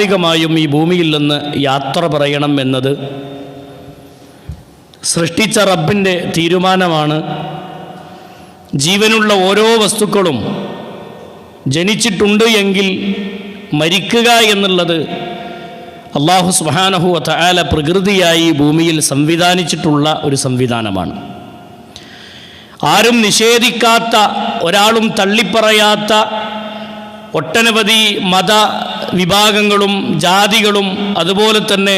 സ്വാഭാവികമായും ഈ ഭൂമിയിൽ നിന്ന് യാത്ര പറയണം എന്നത് സൃഷ്ടിച്ച റബ്ബിൻ്റെ തീരുമാനമാണ്. ജീവനുള്ള ഓരോ വസ്തുക്കളും ജനിച്ചിട്ടുണ്ട് എങ്കിൽ മരിക്കുക എന്നുള്ളത് അല്ലാഹു സുബ്ഹാനഹു വ തആല പ്രകൃതിയായി ഭൂമിയിൽ സംവിധാനിച്ചിട്ടുള്ള ഒരു സംവിധാനമാണ്. ആരും നിഷേധിക്കാത്ത, ഒരാളും തള്ളിപ്പറയാത്ത ഒട്ടനവധി മത വിഭാഗങ്ങളും ജാതികളും അതുപോലെ തന്നെ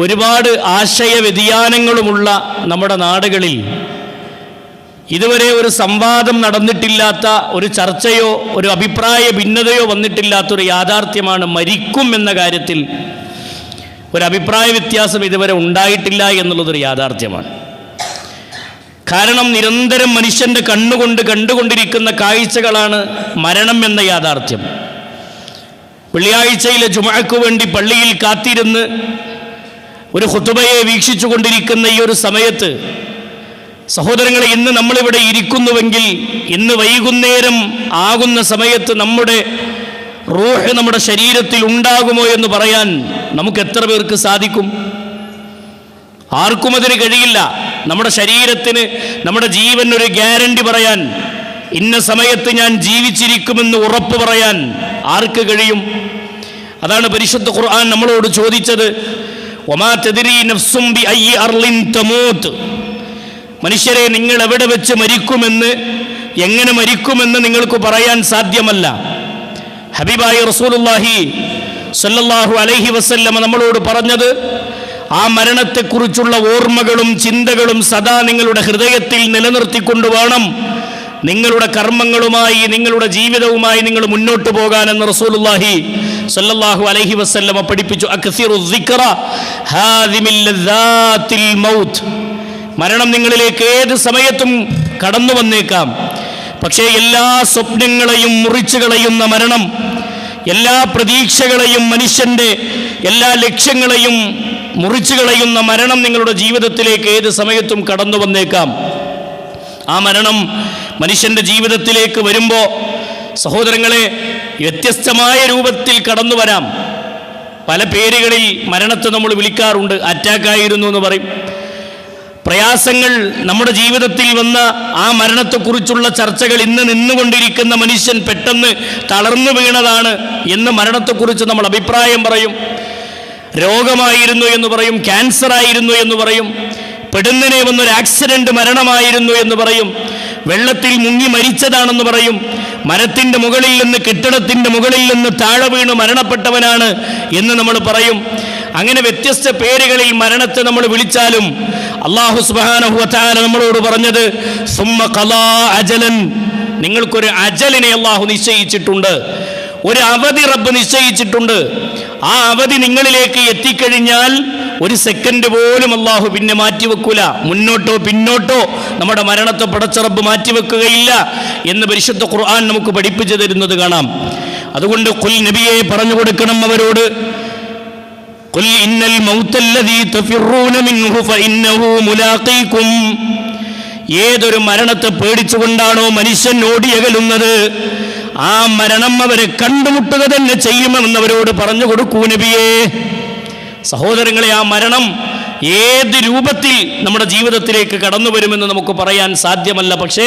ഒരുപാട് ആശയ വ്യതിയാനങ്ങളുമുള്ള നമ്മുടെ നാടുകളിൽ ഇതുവരെ ഒരു സംവാദം നടന്നിട്ടില്ലാത്ത, ഒരു ചർച്ചയോ ഒരു അഭിപ്രായ ഭിന്നതയോ വന്നിട്ടില്ലാത്തൊരു യാഥാർത്ഥ്യമാണ് മരിക്കും എന്ന കാര്യത്തിൽ ഒരു അഭിപ്രായ വ്യത്യാസം ഇതുവരെ ഉണ്ടായിട്ടില്ല എന്നുള്ളതൊരു യാഥാർത്ഥ്യമാണ്. കാരണം നിരന്തരം മനുഷ്യൻ്റെ കണ്ണുകൊണ്ട് കണ്ടുകൊണ്ടിരിക്കുന്ന കാഴ്ചകളാണ് മരണം എന്ന യാഥാർത്ഥ്യം. വെള്ളിയാഴ്ചയിലെ ജുമുഅക്ക് വേണ്ടി പള്ളിയിൽ കാത്തിരുന്ന് ഒരു ഖുതുബയെ വീക്ഷിച്ചു കൊണ്ടിരിക്കുന്ന ഈ ഒരു സമയത്ത് സഹോദരങ്ങളെ, ഇന്ന് നമ്മളിവിടെ ഇരിക്കുന്നുവെങ്കിൽ ഇന്ന് വൈകുന്നേരം ആകുന്ന സമയത്ത് നമ്മുടെ റൂഹ് നമ്മുടെ ശരീരത്തിൽ ഉണ്ടാകുമോ എന്ന് പറയാൻ നമുക്ക് എത്ര പേർക്ക് സാധിക്കും? ആർക്കും അതിന് കഴിയില്ല. നമ്മുടെ ശരീരത്തിന്, നമ്മുടെ ജീവനൊരു ഗ്യാരണ്ടി പറയാൻ, ഇന്ന സമയത്ത് ഞാൻ ജീവിച്ചിരിക്കുമെന്ന് ഉറപ്പ് പറയാൻ ആർക്ക് കഴിയും? അതാണ് പരിശുദ്ധ ഖുർആൻ നമ്മളോട് ചോദിച്ചത്, വമാ തദ്രി നഫ്സും ബിഅയ്യി അർളിൻ തമൂത്ത്. മനുഷ്യരെ, നിങ്ങൾ എവിടെ വെച്ച് മരിക്കുമെന്ന്, എങ്ങനെ മരിക്കുമെന്ന് നിങ്ങൾക്ക് പറയാൻ സാധ്യമല്ല. ഹബീബായ റസൂലുള്ളാഹി സ്വല്ലല്ലാഹു അലൈഹി വസല്ലം നമ്മളോട് പറഞ്ഞത്, ആ മരണത്തെക്കുറിച്ചുള്ള ഓർമ്മകളും ചിന്തകളും സദാ നിങ്ങളുടെ ഹൃദയത്തിൽ നിലനിർത്തിക്കൊണ്ട് വേണം നിങ്ങളുടെ കർമ്മങ്ങളുമായി, നിങ്ങളുടെ ജീവിതവുമായി നിങ്ങൾ മുന്നോട്ട് പോകാനെന്ന് റസൂലുള്ളാഹി സ്വല്ലല്ലാഹു അലൈഹി വസല്ലം പഠിപ്പിച്ചു. അക്സിറു സിക്റ ഹാദിമിൽ ലദാത്തിൽ മൗത്ത്. മരണം നിങ്ങളിലേക്ക് ഏത് സമയത്തും കടന്നു വന്നേക്കാം. പക്ഷേ എല്ലാ സ്വപ്നങ്ങളെയും മുറിച്ചു കളയുന്ന മരണം, എല്ലാ പ്രതീക്ഷകളെയും മനുഷ്യൻ്റെ എല്ലാ ലക്ഷ്യങ്ങളെയും മുറിച്ചു കളയുന്ന മരണം നിങ്ങളുടെ ജീവിതത്തിലേക്ക് ഏത് സമയത്തും കടന്നു വന്നേക്കാം. ആ മരണം മനുഷ്യൻ്റെ ജീവിതത്തിലേക്ക് വരുമ്പോൾ സഹോദരങ്ങളെ, വ്യത്യസ്തമായ രൂപത്തിൽ കടന്നു വരാം. പല പേരുകളിൽ മരണത്തെ നമ്മൾ വിളിക്കാറുണ്ട്. അറ്റാക്കായിരുന്നു എന്ന് പറയും. പ്രയാസങ്ങൾ നമ്മുടെ ജീവിതത്തിൽ വന്ന ആ മരണത്തെക്കുറിച്ചുള്ള ചർച്ചകൾ, ഇന്ന് നിന്നുകൊണ്ടിരിക്കുന്ന മനുഷ്യൻ പെട്ടെന്ന് തളർന്നു വീണതാണ് എന്ന് മരണത്തെക്കുറിച്ച് നമ്മൾ അഭിപ്രായം പറയും. രോഗമായിരുന്നു എന്ന് പറയും, ക്യാൻസർ ആയിരുന്നു എന്ന് പറയും, പെടുന്നനെ വന്നൊരു ആക്സിഡന്റ് മരണമായിരുന്നു എന്ന് പറയും, വെള്ളത്തിൽ മുങ്ങി മരിച്ചതാണെന്ന് പറയും, മരത്തിൻ്റെ മുകളിൽ നിന്ന്, കെട്ടിടത്തിൻ്റെ മുകളിൽ നിന്ന് താഴെ വീണ് മരണപ്പെട്ടവനാണ് എന്ന് നമ്മൾ പറയും. അങ്ങനെ വ്യത്യസ്ത പേരുകളിൽ മരണത്തെ നമ്മൾ വിളിച്ചാലും അല്ലാഹു സുബ്ഹാനഹു വ തആല നമ്മളോട് പറഞ്ഞത്, സുമ്മ ഖലാ അജലൻ, നിങ്ങൾക്കൊരു അജലിനെ അല്ലാഹു നിശ്ചയിച്ചിട്ടുണ്ട്, ഒരു അവധി റബ്ബ് നിശ്ചയിച്ചിട്ടുണ്ട്. ആ അവധി നിങ്ങളിലേക്ക് എത്തിക്കഴിഞ്ഞാൽ ഒരു സെക്കൻഡ് പോലും അല്ലാഹു പിന്നെ മാറ്റിവെക്കൂല. മുന്നോട്ടോ പിന്നോട്ടോ നമ്മുടെ മരണത്തെ പടച്ച റബ്ബ് മാറ്റിവെക്കുകയില്ല എന്ന് പരിശുദ്ധ ഖുർആൻ നമുക്ക് പഠിപ്പിച്ചു തരുന്നത് കാണാം. അതുകൊണ്ട് ഖുൽ, നബിയെ പറഞ്ഞു കൊടുക്കണം അവരോട്, ഖുൽ ഇന്നൽ മൗതല്ലദീ തഫിറൂന മിൻഹു ഫഇന്നഹു മുലാഖീകും. ഏതൊരു മരണത്തെ പേടിച്ചുകൊണ്ടാണോ മനുഷ്യൻ ഓടിയകലുന്നത്, ആ മരണം അവരെ കണ്ടുമുട്ടുക തന്നെ ചെയ്യുമെന്നവരോട് പറഞ്ഞു കൊടുക്കൂ നബിയേ. സഹോദരങ്ങളെ, ആ മരണം ഏത് രൂപത്തിൽ നമ്മുടെ ജീവിതത്തിലേക്ക് കടന്നു വരുമെന്ന് നമുക്ക് പറയാൻ സാധ്യമല്ല. പക്ഷേ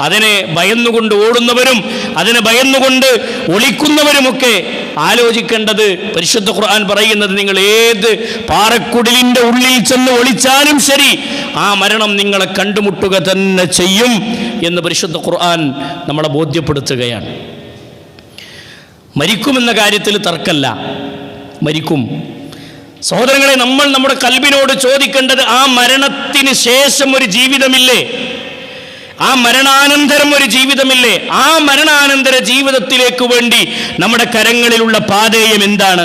അതിനെ ഭയന്നുകൊണ്ട് ഓടുന്നവരും അതിനെ ഭയന്നുകൊണ്ട് ഒളിക്കുന്നവരുമൊക്കെ ആലോചിക്കേണ്ടത്, പരിശുദ്ധ ഖുർആൻ പറയുന്നത്, നിങ്ങൾ ഏത് പാറക്കുടിലിൻ്റെ ഉള്ളിൽ ചെന്ന് ഒളിച്ചാലും ശരി ആ മരണം നിങ്ങളെ കണ്ടുമുട്ടുക തന്നെ ചെയ്യും എന്ന് പരിശുദ്ധ ഖുർആൻ നമ്മളെ ബോധ്യപ്പെടുത്തുകയാണ്. മരിക്കുമെന്ന കാര്യത്തിൽ തർക്കമല്ല, മരിക്കും. സഹോദരങ്ങളെ, നമ്മൾ നമ്മുടെ കൽബിനോട് ചോദിക്കേണ്ടത്, ആ മരണത്തിന് ശേഷം ഒരു ജീവിതമില്ലേ? ആ മരണാനന്തരം ഒരു ജീവിതമില്ലേ? ആ മരണാനന്തര ജീവിതത്തിലേക്ക് വേണ്ടി നമ്മുടെ കരങ്ങളിലുള്ള പാഥേയം എന്താണ്?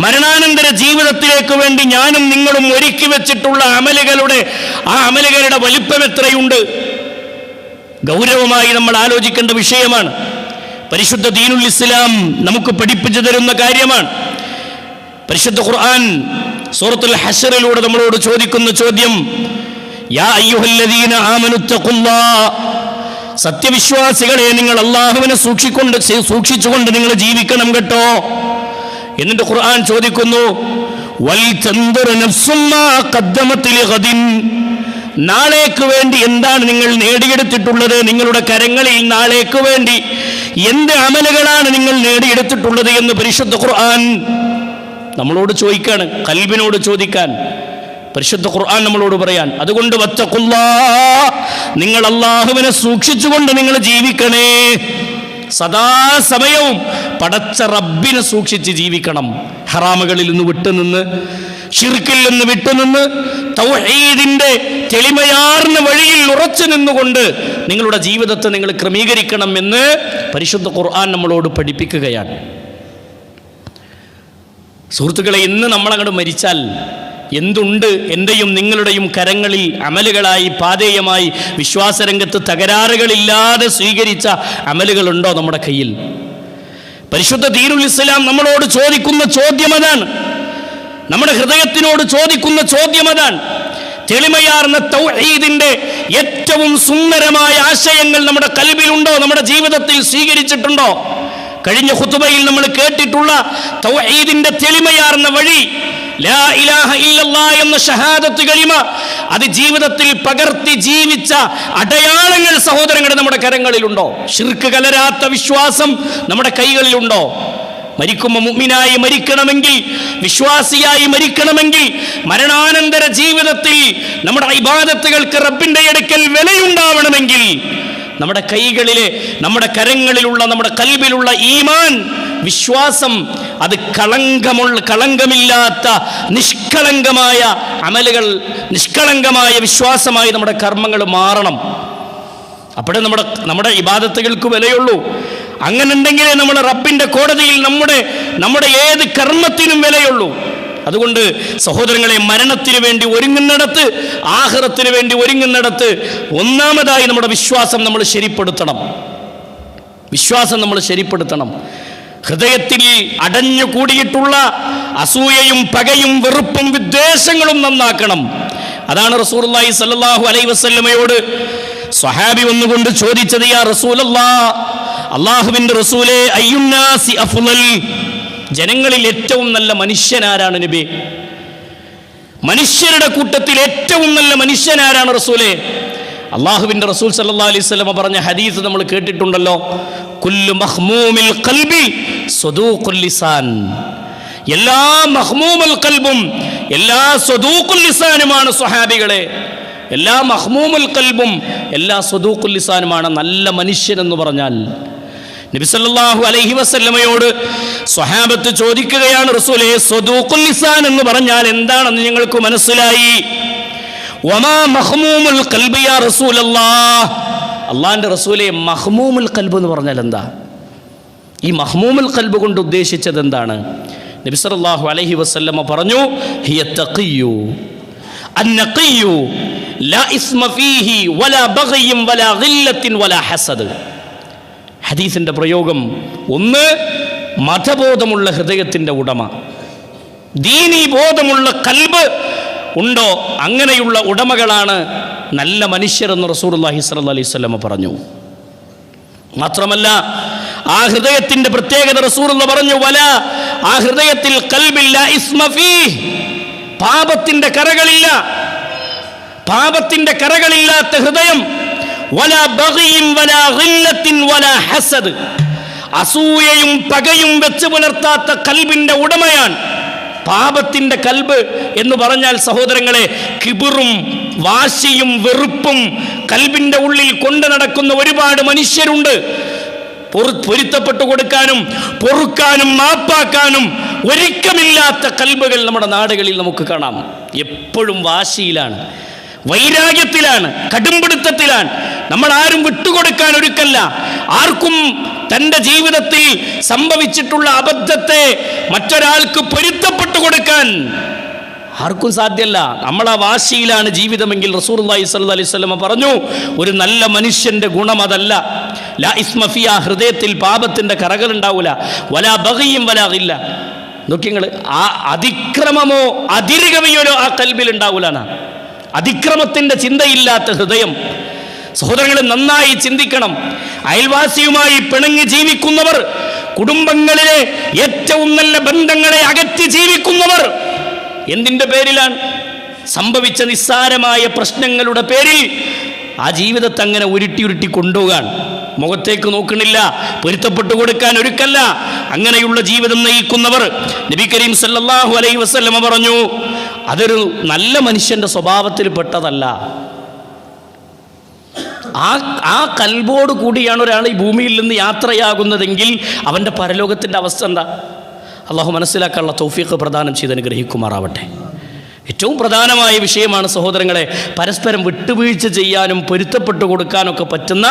മരണാനന്തര ജീവിതത്തിലേക്ക് വേണ്ടി ഞാനും നിങ്ങളും ഒരുക്കി വെച്ചിട്ടുള്ള ആ അമലുകളുടെ വലിപ്പം എത്രയുണ്ട്? ഗൗരവമായി നമ്മൾ ആലോചിക്കേണ്ട വിഷയമാണ്. പരിശുദ്ധ ദീനുൽ ഇസ്ലാം നമുക്ക് പഠിപ്പിച്ചു തരുന്ന കാര്യമാണ്. പരിശുദ്ധ ഖുർആൻ സൂറത്തുൽ ഹശ്റിലൂടെ നമ്മളോട് ചോദിക്കുന്ന ചോദ്യം, യാ അയ്യുഹല്ലദീന ആമനു തഖുല്ലാഹ്, സത്യവിശ്വാസികളെ, നിങ്ങൾ അള്ളാഹുവിനെ സൂക്ഷിച്ചുകൊണ്ട് നിങ്ങൾ ജീവിക്കണം കേട്ടോ. എന്നിട്ട് ഖുർആൻ ചോദിക്കുന്നു, നാളേക്ക് വേണ്ടി എന്താണ് നിങ്ങൾ നേടിയെടുത്തിട്ടുള്ളത്? നിങ്ങളുടെ കരങ്ങളിൽ നാളേക്ക് വേണ്ടി എന്ത് അമലുകളാണ് നിങ്ങൾ നേടിയെടുത്തിട്ടുള്ളത് എന്ന് പരിശുദ്ധ ഖുർആൻ നമ്മളോട് ചോദിക്കാണ്, ഖൽബിനോട് ചോദിക്കാൻ പരിശുദ്ധ ഖുർആൻ നമ്മളോട് പറയാൻ. അതുകൊണ്ട് വത്തഖുല്ലാഹ്, നിങ്ങൾ അള്ളാഹുവിനെ സൂക്ഷിച്ചുകൊണ്ട് നിങ്ങൾ ജീവിക്കണേ. സദാസമയവും പടച്ച റബ്ബിനെ സൂക്ഷിച്ച് ജീവിക്കണം. ഹറാമുകളിൽ നിന്ന് വിട്ടുനിന്ന്, ശിർക്കിൽ നിന്ന് വിട്ടുനിന്ന്, തൗഹീദിന്റെ തെളിമയാർന്ന വഴിയിൽ ഉറച്ചു നിന്നുകൊണ്ട് നിങ്ങളുടെ ജീവിതത്തെ നിങ്ങൾ ക്രമീകരിക്കണം എന്ന് പരിശുദ്ധ ഖുർആൻ നമ്മളോട് പഠിപ്പിക്കുകയാണ്. സുഹൃത്തുക്കളെ, ഇന്ന് നമ്മളങ്ങോട്ട് മരിച്ചാൽ എന്തുണ്ട്? എൻ്റെയും നിങ്ങളുടെയും കരങ്ങളിൽ അമലുകളായി, പാതേയമായി, വിശ്വാസരംഗത്ത് തകരാറുകളില്ലാതെ സ്വീകരിച്ച അമലുകളുണ്ടോ നമ്മുടെ കയ്യിൽ? പരിശുദ്ധ ദീനുൽ ഇസ്ലാം നമ്മളോട് ചോദിക്കുന്ന ചോദ്യം അതാണ്. നമ്മുടെ ഹൃദയത്തിനോട് ചോദിക്കുന്ന ചോദ്യം അതാണ്. തെളിമയാർന്ന തൗഹീദിന്റെ ഏറ്റവും സുന്ദരമായ ആശയങ്ങൾ നമ്മുടെ കൽബിലുണ്ടോ? നമ്മുടെ ജീവിതത്തിൽ സ്വീകരിച്ചിട്ടുണ്ടോ? കഴിഞ്ഞ ഖുതുബയിൽ നമ്മൾ കേട്ടിട്ടുള്ള തൗഹീദിന്റെ തെളിമയാർന്ന വഴി, ലാ ഇലാഹ ഇല്ലല്ലാഹ് എന്ന ഷഹാദത്ത് കലിമ, അത് ജീവിതത്തിൽ പകർത്തി ജീവിച്ച അടയാളങ്ങൾ സഹോദരങ്ങളുടെ നമ്മുടെ കരങ്ങളിലുണ്ടോ? ശിർക്ക് കലരാത്ത വിശ്വാസം നമ്മുടെ കൈകളിലുണ്ടോ? മരിക്കുമ്പോൾ മുഅ്മിനായി മരിക്കണമെങ്കിൽ, വിശ്വാസിയായി മരിക്കണമെങ്കിൽ, മരണാനന്തര ജീവിതത്തിൽ നമ്മുടെ ഇബാദത്തുകൾക്ക് റബ്ബിന്റെ അടുക്കൽ വിലയുണ്ടാവണമെങ്കിൽ നമ്മുടെ കൈകളിലെ, നമ്മുടെ കരങ്ങളിലുള്ള, നമ്മുടെ കൽബിലുള്ള ഈമാൻ, വിശ്വാസം, അത് കളങ്കമില്ലാത്ത നിഷ്കളങ്കമായ അമലുകൾ, നിഷ്കളങ്കമായ വിശ്വാസമായി നമ്മുടെ കർമ്മങ്ങൾ മാറണം. അപ്പോഴേ നമ്മുടെ ഇബാദത്തുകൾക്ക് വിലയുള്ളൂ. അങ്ങനെ ഉണ്ടെങ്കിലേ നമ്മൾ റബ്ബിന്റെ കോടതിയിൽ നമ്മുടെ ഏത് കർമ്മത്തിനും വിലയുള്ളൂ. അതുകൊണ്ട് സഹോദരങ്ങളെ, മരണത്തിന് വേണ്ടി ഒരുങ്ങുന്നിടത്ത്, ആഖിറത്തിന് വേണ്ടി ഒരുങ്ങുന്നിടത്ത് ഒന്നാമതായി നമ്മുടെ വിശ്വാസം നമ്മൾ ശരിപ്പെടുത്തണം. വിശ്വാസം നമ്മൾ ശരിപ്പെടുത്തണം. ഹൃദയത്തിൽ അടഞ്ഞു കൂടിയിട്ടുള്ള അസൂയയും പകയും വെറുപ്പും വിദ്വേഷങ്ങളും നന്നാക്കണം. അതാണ് റസൂലുള്ളാഹി സ്വല്ലല്ലാഹു അലൈഹി വസല്ലമയോട് സ്വഹാബി വന്നുകൊണ്ട് ചോദിച്ചത്, യാ റസൂലല്ലാഹ്, അല്ലാഹുവിന്റെ റസൂലേ, അയ്യുന്നാസി അഫ്ളൽ, ജനങ്ങളിൽ ഏറ്റവും നല്ല മനുഷ്യനാരാണ് നബി? മനുഷ്യരുടെ കൂട്ടത്തിൽ ഏറ്റവും നല്ല മനുഷ്യനാരാണ് റസൂലേ? അല്ലാഹുവിന്റെ റസൂൽ സല്ലല്ലാഹു അലൈഹി വസല്ലമ പറഞ്ഞ ഹദീസ് നമ്മൾ കേട്ടിട്ടുണ്ടല്ലോ, കുല്ലു മഖ്മൂമിൽ ഖൽബി സദൂഖുൽ ലിസാൻ. എല്ലാ മഖ്മൂമുൽ ഖൽബും എല്ലാ സദൂഖുൽ ലിസാനുമാണ് സ്വഹാബികളെ. എല്ലാ മഖ്മൂമുൽ ഖൽബും എല്ലാ സദൂഖുൽ ലിസാനുമാണ് നല്ല മനുഷ്യൻ എന്ന് പറഞ്ഞാൽ. നബി സല്ലല്ലാഹു അലൈഹി വസല്ലമയോട് സ്വഹാബത്ത് ചോദിക്കുകയാണ്, റസൂലേ, സദൂഖുൽ ലിസാൻ എന്ന് പറഞ്ഞാൽ എന്താണെന്ന് ഞങ്ങൾക്ക് മനസ്സിലായി. വമാ മഖ്മൂമുൽ ഖൽബി യാ റസൂലല്ലാഹ്, അല്ലാഹുവിന്റെ റസൂലേ, മഖ്മൂമുൽ ഖൽബ് എന്ന് പറഞ്ഞാൽ എന്താ? ഈ മഖ്മൂമുൽ ഖൽബ് കൊണ്ട് ഉദ്ദേശിച്ചത് എന്താണ്? നബി സല്ലല്ലാഹു അലൈഹി വസല്ലമ പറഞ്ഞു, ഹിയ തഖിയ്യു അന്നഖിയ്യു ലാ ഇസ്മ ഫീഹി വലാ ബഗയ്യിൻ വലാ ഗില്ലത്തിൻ വലാ ഹസദ്. ഹദീസിന്റെ പ്രയോഗം, ഒന്ന്, മതബോധമുള്ള ഹൃദയത്തിന്റെ ഉടമ, ദീനീ ബോധമുള്ള കൽബ് ഉണ്ടോ, അങ്ങനെയുള്ള ഉടമകളാണ് നല്ല മനുഷ്യരെന്ന് റസൂലുള്ളാഹി സ്വല്ലല്ലാഹു അലൈഹി വസല്ലമ പറഞ്ഞു. മാത്രമല്ല, ആ ഹൃദയത്തിന്റെ പ്രത്യേകത റസൂലുള്ളാഹി പറഞ്ഞു, വലാ, ആ ഹൃദയത്തിൽ ഖൽബിൽ ലാ ഇസ്മ ഫീഹ്, പാപത്തിന്റെ കറകളില്ല, പാപത്തിന്റെ കറകളില്ലാത്ത ഹൃദയം, വലാ ബഗിയും വലാ ഗില്ലത്തിൻ വലാ ഹസദ്, അസൂയയും പകയും വെച്ച് പുലർത്താത്ത കൽബിന്റെ ഉടമയാണ്. പാപത്തിന്റെ കൽബ് എന്ന് പറഞ്ഞാൽ സഹോദരങ്ങളെ, കിബിറും വാശിയും വെറുപ്പും കൽബിന്റെ ഉള്ളിൽ കൊണ്ടു നടക്കുന്ന ഒരുപാട് മനുഷ്യരുണ്ട്. പൊരുത്തപ്പെട്ടു കൊടുക്കാനും പൊറുക്കാനും മാപ്പാക്കാനും ഒരുക്കമില്ലാത്ത കൽബുകൾ നമ്മുടെ നാടുകളിൽ നമുക്ക് കാണാം. എപ്പോഴും വാശിയിലാണ്, വൈരാഗ്യത്തിലാണ്, കടുംപിടുത്തത്തിലാണ്. നമ്മൾ ആരും വിട്ടുകൊടുക്കാൻ ഒരുക്കല്ല. ആർക്കും തൻ്റെ ജീവിതത്തിൽ സംഭവിച്ചിട്ടുള്ള അബദ്ധത്തെ മറ്റൊരാൾക്ക് പൊരുത്തപ്പെട്ടു കൊടുക്കാൻ ആർക്കും സാധ്യമല്ല. നമ്മൾ ആ വാശിയിലാണ് ജീവിതമെങ്കിൽ റസൂലുള്ളാഹി സ്വല്ലല്ലാഹു അലൈഹി വസല്ലം പറഞ്ഞു, ഒരു നല്ല മനുഷ്യന്റെ ഗുണം അതല്ല. ലാ ഇസ്മ ഫിയ, ഹൃദയത്തിൽ പാപത്തിന്റെ കറകൾ ഉണ്ടാവില്ല. വലാ ബഗിയും വലാ ഗില്ല. നോക്കി നിങ്ങൾ, ആ അതിക്രമമോ അതിരുകവിയോ ആ കൽബിൽ ഉണ്ടാവില്ല. അതിക്രമത്തിന്റെ ചിന്തയില്ലാത്ത ഹൃദയം, സഹോദരങ്ങളെ, നന്നായി ചിന്തിക്കണം. അയൽവാസിയുമായി പിണങ്ങി ജീവിക്കുന്നവർ, കുടുംബങ്ങളിലെ ഏറ്റവും നല്ല ബന്ധങ്ങളെ അകറ്റി ജീവിക്കുന്നവർ എന്തിൻ്റെ പേരിലാണ്? സംഭവിച്ച നിസ്സാരമായ പ്രശ്നങ്ങളുടെ പേരിൽ ആ ജീവിതത്തെ അങ്ങനെ ഉരുട്ടി കൊണ്ടുപോകാൻ, മുഖത്തേക്ക് നോക്കണില്ല, പൊരുത്തപ്പെട്ടു കൊടുക്കാൻ ഒരുക്കല്ല. അങ്ങനെയുള്ള ജീവിതം നയിക്കുന്നവർ, നബി കരീം സല്ലല്ലാഹു അലൈഹി വസല്ലമ പറഞ്ഞു, അതൊരു നല്ല മനുഷ്യന്റെ സ്വഭാവത്തിൽ പെട്ടതല്ല. ആ കൽബോട് കൂടിയാണ് ഒരാൾ ഈ ഭൂമിയിൽ നിന്ന് യാത്രയാകുന്നതെങ്കിൽ അവൻ്റെ പരലോകത്തിൻ്റെ അവസ്ഥ എന്താ? അള്ളാഹു മനസ്സിലാക്കാനുള്ള തൗഫീഖ് പ്രദാനം ചെയ്ത് അനുഗ്രഹിക്കുമാറാവട്ടെ. ഏറ്റവും പ്രധാനമായ വിഷയമാണ് സഹോദരങ്ങളെ, പരസ്പരം വിട്ടുവീഴ്ച ചെയ്യാനും പൊരുത്തപ്പെട്ടു കൊടുക്കാനൊക്കെ പറ്റുന്ന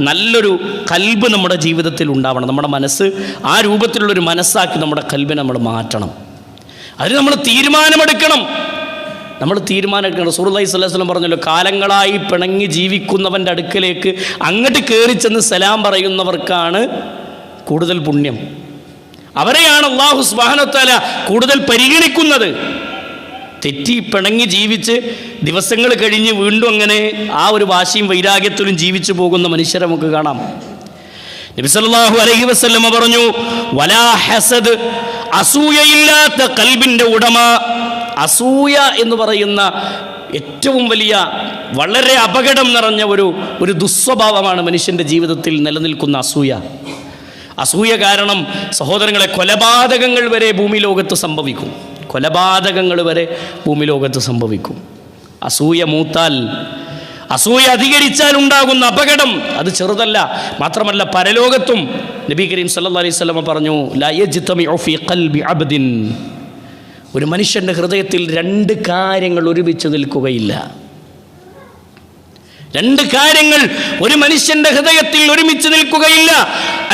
നല്ലൊരു കൽബ് നമ്മുടെ ജീവിതത്തിൽ ഉണ്ടാവണം. നമ്മുടെ മനസ്സ് ആ രൂപത്തിലുള്ളൊരു മനസ്സാക്കി നമ്മുടെ കൽബിനെ നമ്മൾ മാറ്റണം. അതിന് നമ്മൾ തീരുമാനമെടുക്കണം. റസൂലുള്ളാഹി സ്വല്ലല്ലാഹു അലൈഹി വസല്ലം പറഞ്ഞല്ലോ, കാലങ്ങളായി പിണങ്ങി ജീവിക്കുന്നവൻ്റെ അടുക്കലേക്ക് അങ്ങോട്ട് കയറി ചെന്ന് സലാം പറയുന്നവർക്കാണ് കൂടുതൽ പുണ്യം. അവരെയാണ് അല്ലാഹു സുബ്ഹാനഹു വ തആല കൂടുതൽ പരിഗണിക്കുന്നത്. തെറ്റി പിണങ്ങി ജീവിച്ച് ദിവസങ്ങൾ കഴിഞ്ഞ് വീണ്ടും അങ്ങനെ ആ ഒരു വാശിയും വൈരാഗ്യത്തിലും ജീവിച്ചു പോകുന്ന മനുഷ്യരെ നമുക്ക് കാണാം. നബി സല്ലല്ലാഹു അലൈഹി വസല്ലമ പറഞ്ഞു, വലാ ഹസദ്, അസൂയയില്ലാത്ത കൽബിൻ്റെ ഉടമ. അസൂയ എന്ന് പറയുന്ന ഏറ്റവും വലിയ വളരെ അപകടം നിറഞ്ഞ ഒരു ദുസ്വഭാവമാണ് മനുഷ്യൻ്റെ ജീവിതത്തിൽ നിലനിൽക്കുന്ന അസൂയ കാരണം സഹോദരങ്ങളെ, കൊലപാതകങ്ങൾ വരെ ഭൂമി ലോകത്ത് സംഭവിക്കും. അസൂയ മൂത്താൽ, അസൂയ അധികരിച്ചാൽ ഉണ്ടാകുന്ന അപകടം അത് ചെറുതല്ല. മാത്രമല്ല, പരലോകത്തും നബി കരീം സല്ലല്ലാഹു അലൈഹി വസല്ലം പറഞ്ഞു, ലാ യജ്തമിഉ ഫീ ഖൽബി അബ്ദിൻ, ഒരു മനുഷ്യൻ്റെ ഹൃദയത്തിൽ രണ്ട് കാര്യങ്ങൾ ഒരുമിച്ച് നിൽക്കുകയില്ല. രണ്ട് കാര്യങ്ങൾ ഒരു മനുഷ്യൻ്റെ ഹൃദയത്തിൽ ഒരുമിച്ച് നിൽക്കുകയില്ല.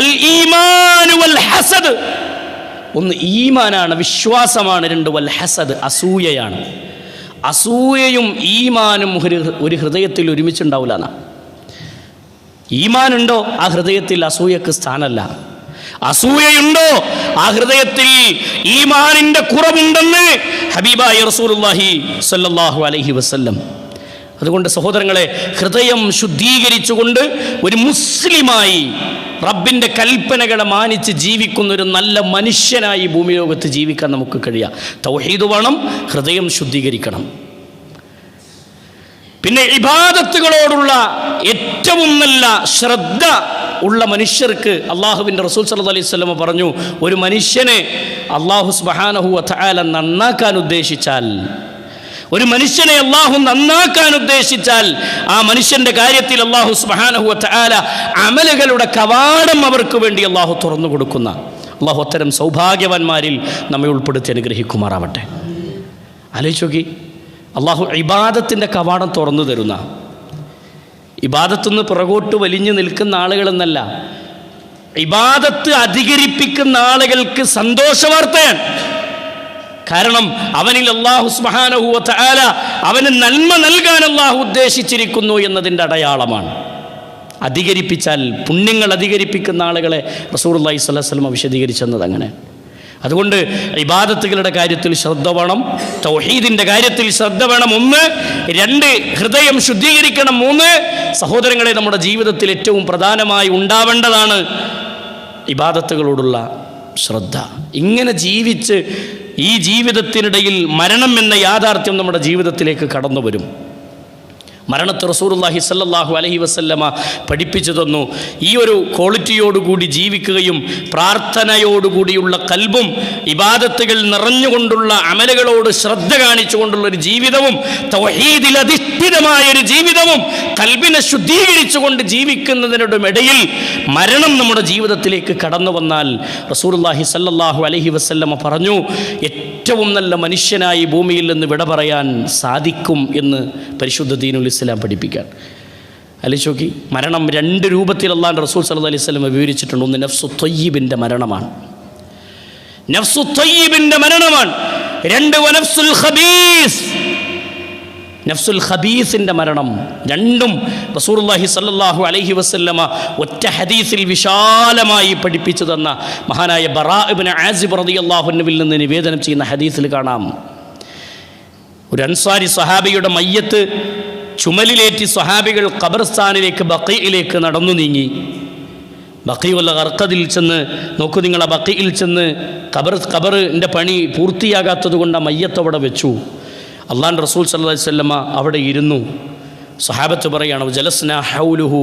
അൽ ഈമാനു വൽ ഹസദ്, ഒന്ന് ഈമാനാണ്, വിശ്വാസമാണ്. രണ്ട് വൽ ഹസദ്, അസൂയയാണ്. അസൂയയും ഈമാനും ഒരു ഹൃദയത്തിൽ ഒരുമിച്ചുണ്ടാവില്ല എന്നാ. ഈമാനുണ്ടോ ആ ഹൃദയത്തിൽ അസൂയക്ക് സ്ഥാനമല്ല. അസൂയയുണ്ടോ ആ ഹൃദയത്തിൽ ഈമാനിൻ്റെ കുറവുണ്ടെന്ന് ഹബീബായ റസൂലുള്ളാഹി സ്വല്ലല്ലാഹു അലൈഹി വസല്ലം. അതുകൊണ്ട് സഹോദരങ്ങളെ, ഹൃദയം ശുദ്ധീകരിച്ചുകൊണ്ട് ഒരു മുസ്ലിമായി റബ്ബിൻ്റെ കൽപ്പനകളെ മാനിച്ച് ജീവിക്കുന്ന ഒരു നല്ല മനുഷ്യനായി ഭൂമി ലോകത്ത് ജീവിക്കാൻ നമുക്ക് കഴിയാം. തൗഹീദ് വേണം, ഹൃദയം ശുദ്ധീകരിക്കണം. പിന്നെ ഇബാദത്തുകളോടുള്ള ഏറ്റവും നല്ല ശ്രദ്ധ ഉള്ള മനുഷ്യർക്ക് അള്ളാഹുവിൻ്റെ റസൂൽ സല്ലല്ലാഹു അലൈഹി വസല്ലം പറഞ്ഞു, ഒരു മനുഷ്യനെ അള്ളാഹു സുബ്ഹാനഹു വ തആല നന്നാക്കാൻ ഉദ്ദേശിച്ചാൽ, ഒരു മനുഷ്യനെ അള്ളാഹു നന്നാക്കാൻ ഉദ്ദേശിച്ചാൽ ആ മനുഷ്യൻ്റെ കാര്യത്തിൽ അള്ളാഹു സുബ്ഹാനഹു വ തആല അമലുകളുടെ കവാടം അവർക്ക് വേണ്ടി അള്ളാഹു തുറന്നു കൊടുക്കുന്ന, അള്ളാഹു അത്തരം സൗഭാഗ്യവാന്മാരിൽ നമ്മെ ഉൾപ്പെടുത്തി അനുഗ്രഹിക്കുമാറാവട്ടെ. ആലോചിച്ച് നോക്കി, അള്ളാഹു ഇബാദത്തിൻ്റെ കവാടം തുറന്നു തരുന്ന, ഇബാദത്തുനിന്ന് പുറകോട്ട് വലിഞ്ഞു നിൽക്കുന്ന ആളുകളെന്നല്ല, ഇബാദത്ത് അധികരിപ്പിക്കുന്ന ആളുകൾക്ക് സന്തോഷവാർത്തയാണ്. കാരണം അവനിൽ അല്ലാഹു സുബ്ഹാനഹു വ തആല അവന് നന്മ നൽകാൻ അല്ലാഹു ഉദ്ദേശിച്ചിരിക്കുന്നു എന്നതിൻ്റെ അടയാളമാണ്. അധികരിപ്പിച്ചാൽ, പുണ്യങ്ങൾ അധികരിപ്പിക്കുന്ന ആളുകളെ റസൂലുള്ളാഹി സ്വല്ലല്ലാഹു അലൈഹി വസല്ലം വിശദീകരിച്ചെന്നത് അങ്ങനെ. അതുകൊണ്ട് ഇബാദത്തുകളുടെ കാര്യത്തിൽ ശ്രദ്ധ വേണം, തൗഹീദിൻ്റെ കാര്യത്തിൽ ശ്രദ്ധ വേണം. 1, 2 ഹൃദയം ശുദ്ധീകരിക്കണം. 3 സഹോദരങ്ങളെ, നമ്മുടെ ജീവിതത്തിൽ ഏറ്റവും പ്രധാനമായി ഉണ്ടാവേണ്ടതാണ് ഇബാദത്തുകളോടുള്ള ശ്രദ്ധ. ഇങ്ങനെ ജീവിച്ച് ഈ ജീവിതത്തിനിടയിൽ മരണം എന്ന യാഥാർത്ഥ്യം നമ്മുടെ ജീവിതത്തിലേക്ക് കടന്നു വരും. മരണത്തെ റസൂലുള്ളാഹി സ്വല്ലല്ലാഹു അലൈഹി വസല്ലമ പഠിപ്പിച്ചു തന്നു. ഈ ഒരു ക്വാളിറ്റിയോടുകൂടി ജീവിക്കുകയും പ്രാർത്ഥനയോടുകൂടിയുള്ള കൽബും ഇബാദത്തുകൾ നിറഞ്ഞുകൊണ്ടുള്ള അമലുകളോട് ശ്രദ്ധ കാണിച്ചുകൊണ്ടുള്ളൊരു ജീവിതവും തൗഹീദിൽ അധിഷ്ഠിതമായൊരു ജീവിതവും കൽബിനെ ശുദ്ധീകരിച്ചുകൊണ്ട് ജീവിക്കുന്നതിനിടയിൽ മരണം നമ്മുടെ ജീവിതത്തിലേക്ക് കടന്നു വന്നാൽ റസൂലുള്ളാഹി സ്വല്ലല്ലാഹു അലൈഹി വസല്ലമ പറഞ്ഞു, ഏറ്റവും നല്ല മനുഷ്യനായി ഭൂമിയിൽ നിന്ന് വിട പറയാൻ സാധിക്കും എന്ന് പരിശുദ്ധ ദീനുൽ ഇസ്ലാം പഠിപ്പിക്കാൻ. ആലോചിച്ച് നോക്കി, മരണം 2 രൂപത്തിൽ അല്ലാഹുവിൻ്റെ റസൂൽ സല്ലല്ലാഹു അലൈഹി വസല്ലം വിവരിച്ചിട്ടുണ്ട്. ഒന്ന് നഫ്സു ത്വയ്യിബിൻ്റെ മരണമാണ്, 2 വനഫ്സുൽ ഖബീസ്, നഫ്സുൽ ഖബീസിൻ്റെ മരണം. രണ്ടും റസൂലുള്ളാഹി സ്വല്ലല്ലാഹു അലൈഹി വസല്ലമ ഒറ്റ ഹദീസിൽ വിശാലമായി പഠിപ്പിച്ചു തന്ന മഹാനായ ബറാ ഇബ്നു ആസിബ് റളിയല്ലാഹു അൻഹുവിൽ നിന്ന് നിവേദനം ചെയ്യുന്ന ഹദീസിൽ കാണാം, ഒരു അൻസാരി സഹാബിയുടെ മയ്യത്ത് ചുമലിലേറ്റി സ്വഹാബികൾ ഖബർസ്ഥാനിലേക്ക് ബഖീഇലേക്ക് നടന്നു നീങ്ങി. ബഖീഉൽ ഗർഖദിൽ ചെന്ന് നോക്കൂ നിങ്ങൾ, ആ ബഖീഇൽ ചെന്ന് ഖബറിൻ്റെ പണി പൂർത്തിയാകാത്തത് കൊണ്ട് ആ മയ്യത്ത് അവിടെ വെച്ചു. അള്ളാഹുവിൻ്റെ റസൂൽ സല്ലല്ലാഹു അലൈഹി വസല്ലമ അവിടെ ഇരുന്നു. സ്വഹാബത്ത് പറയാണ്, ജലസ്നാ ഹൗലുഹു,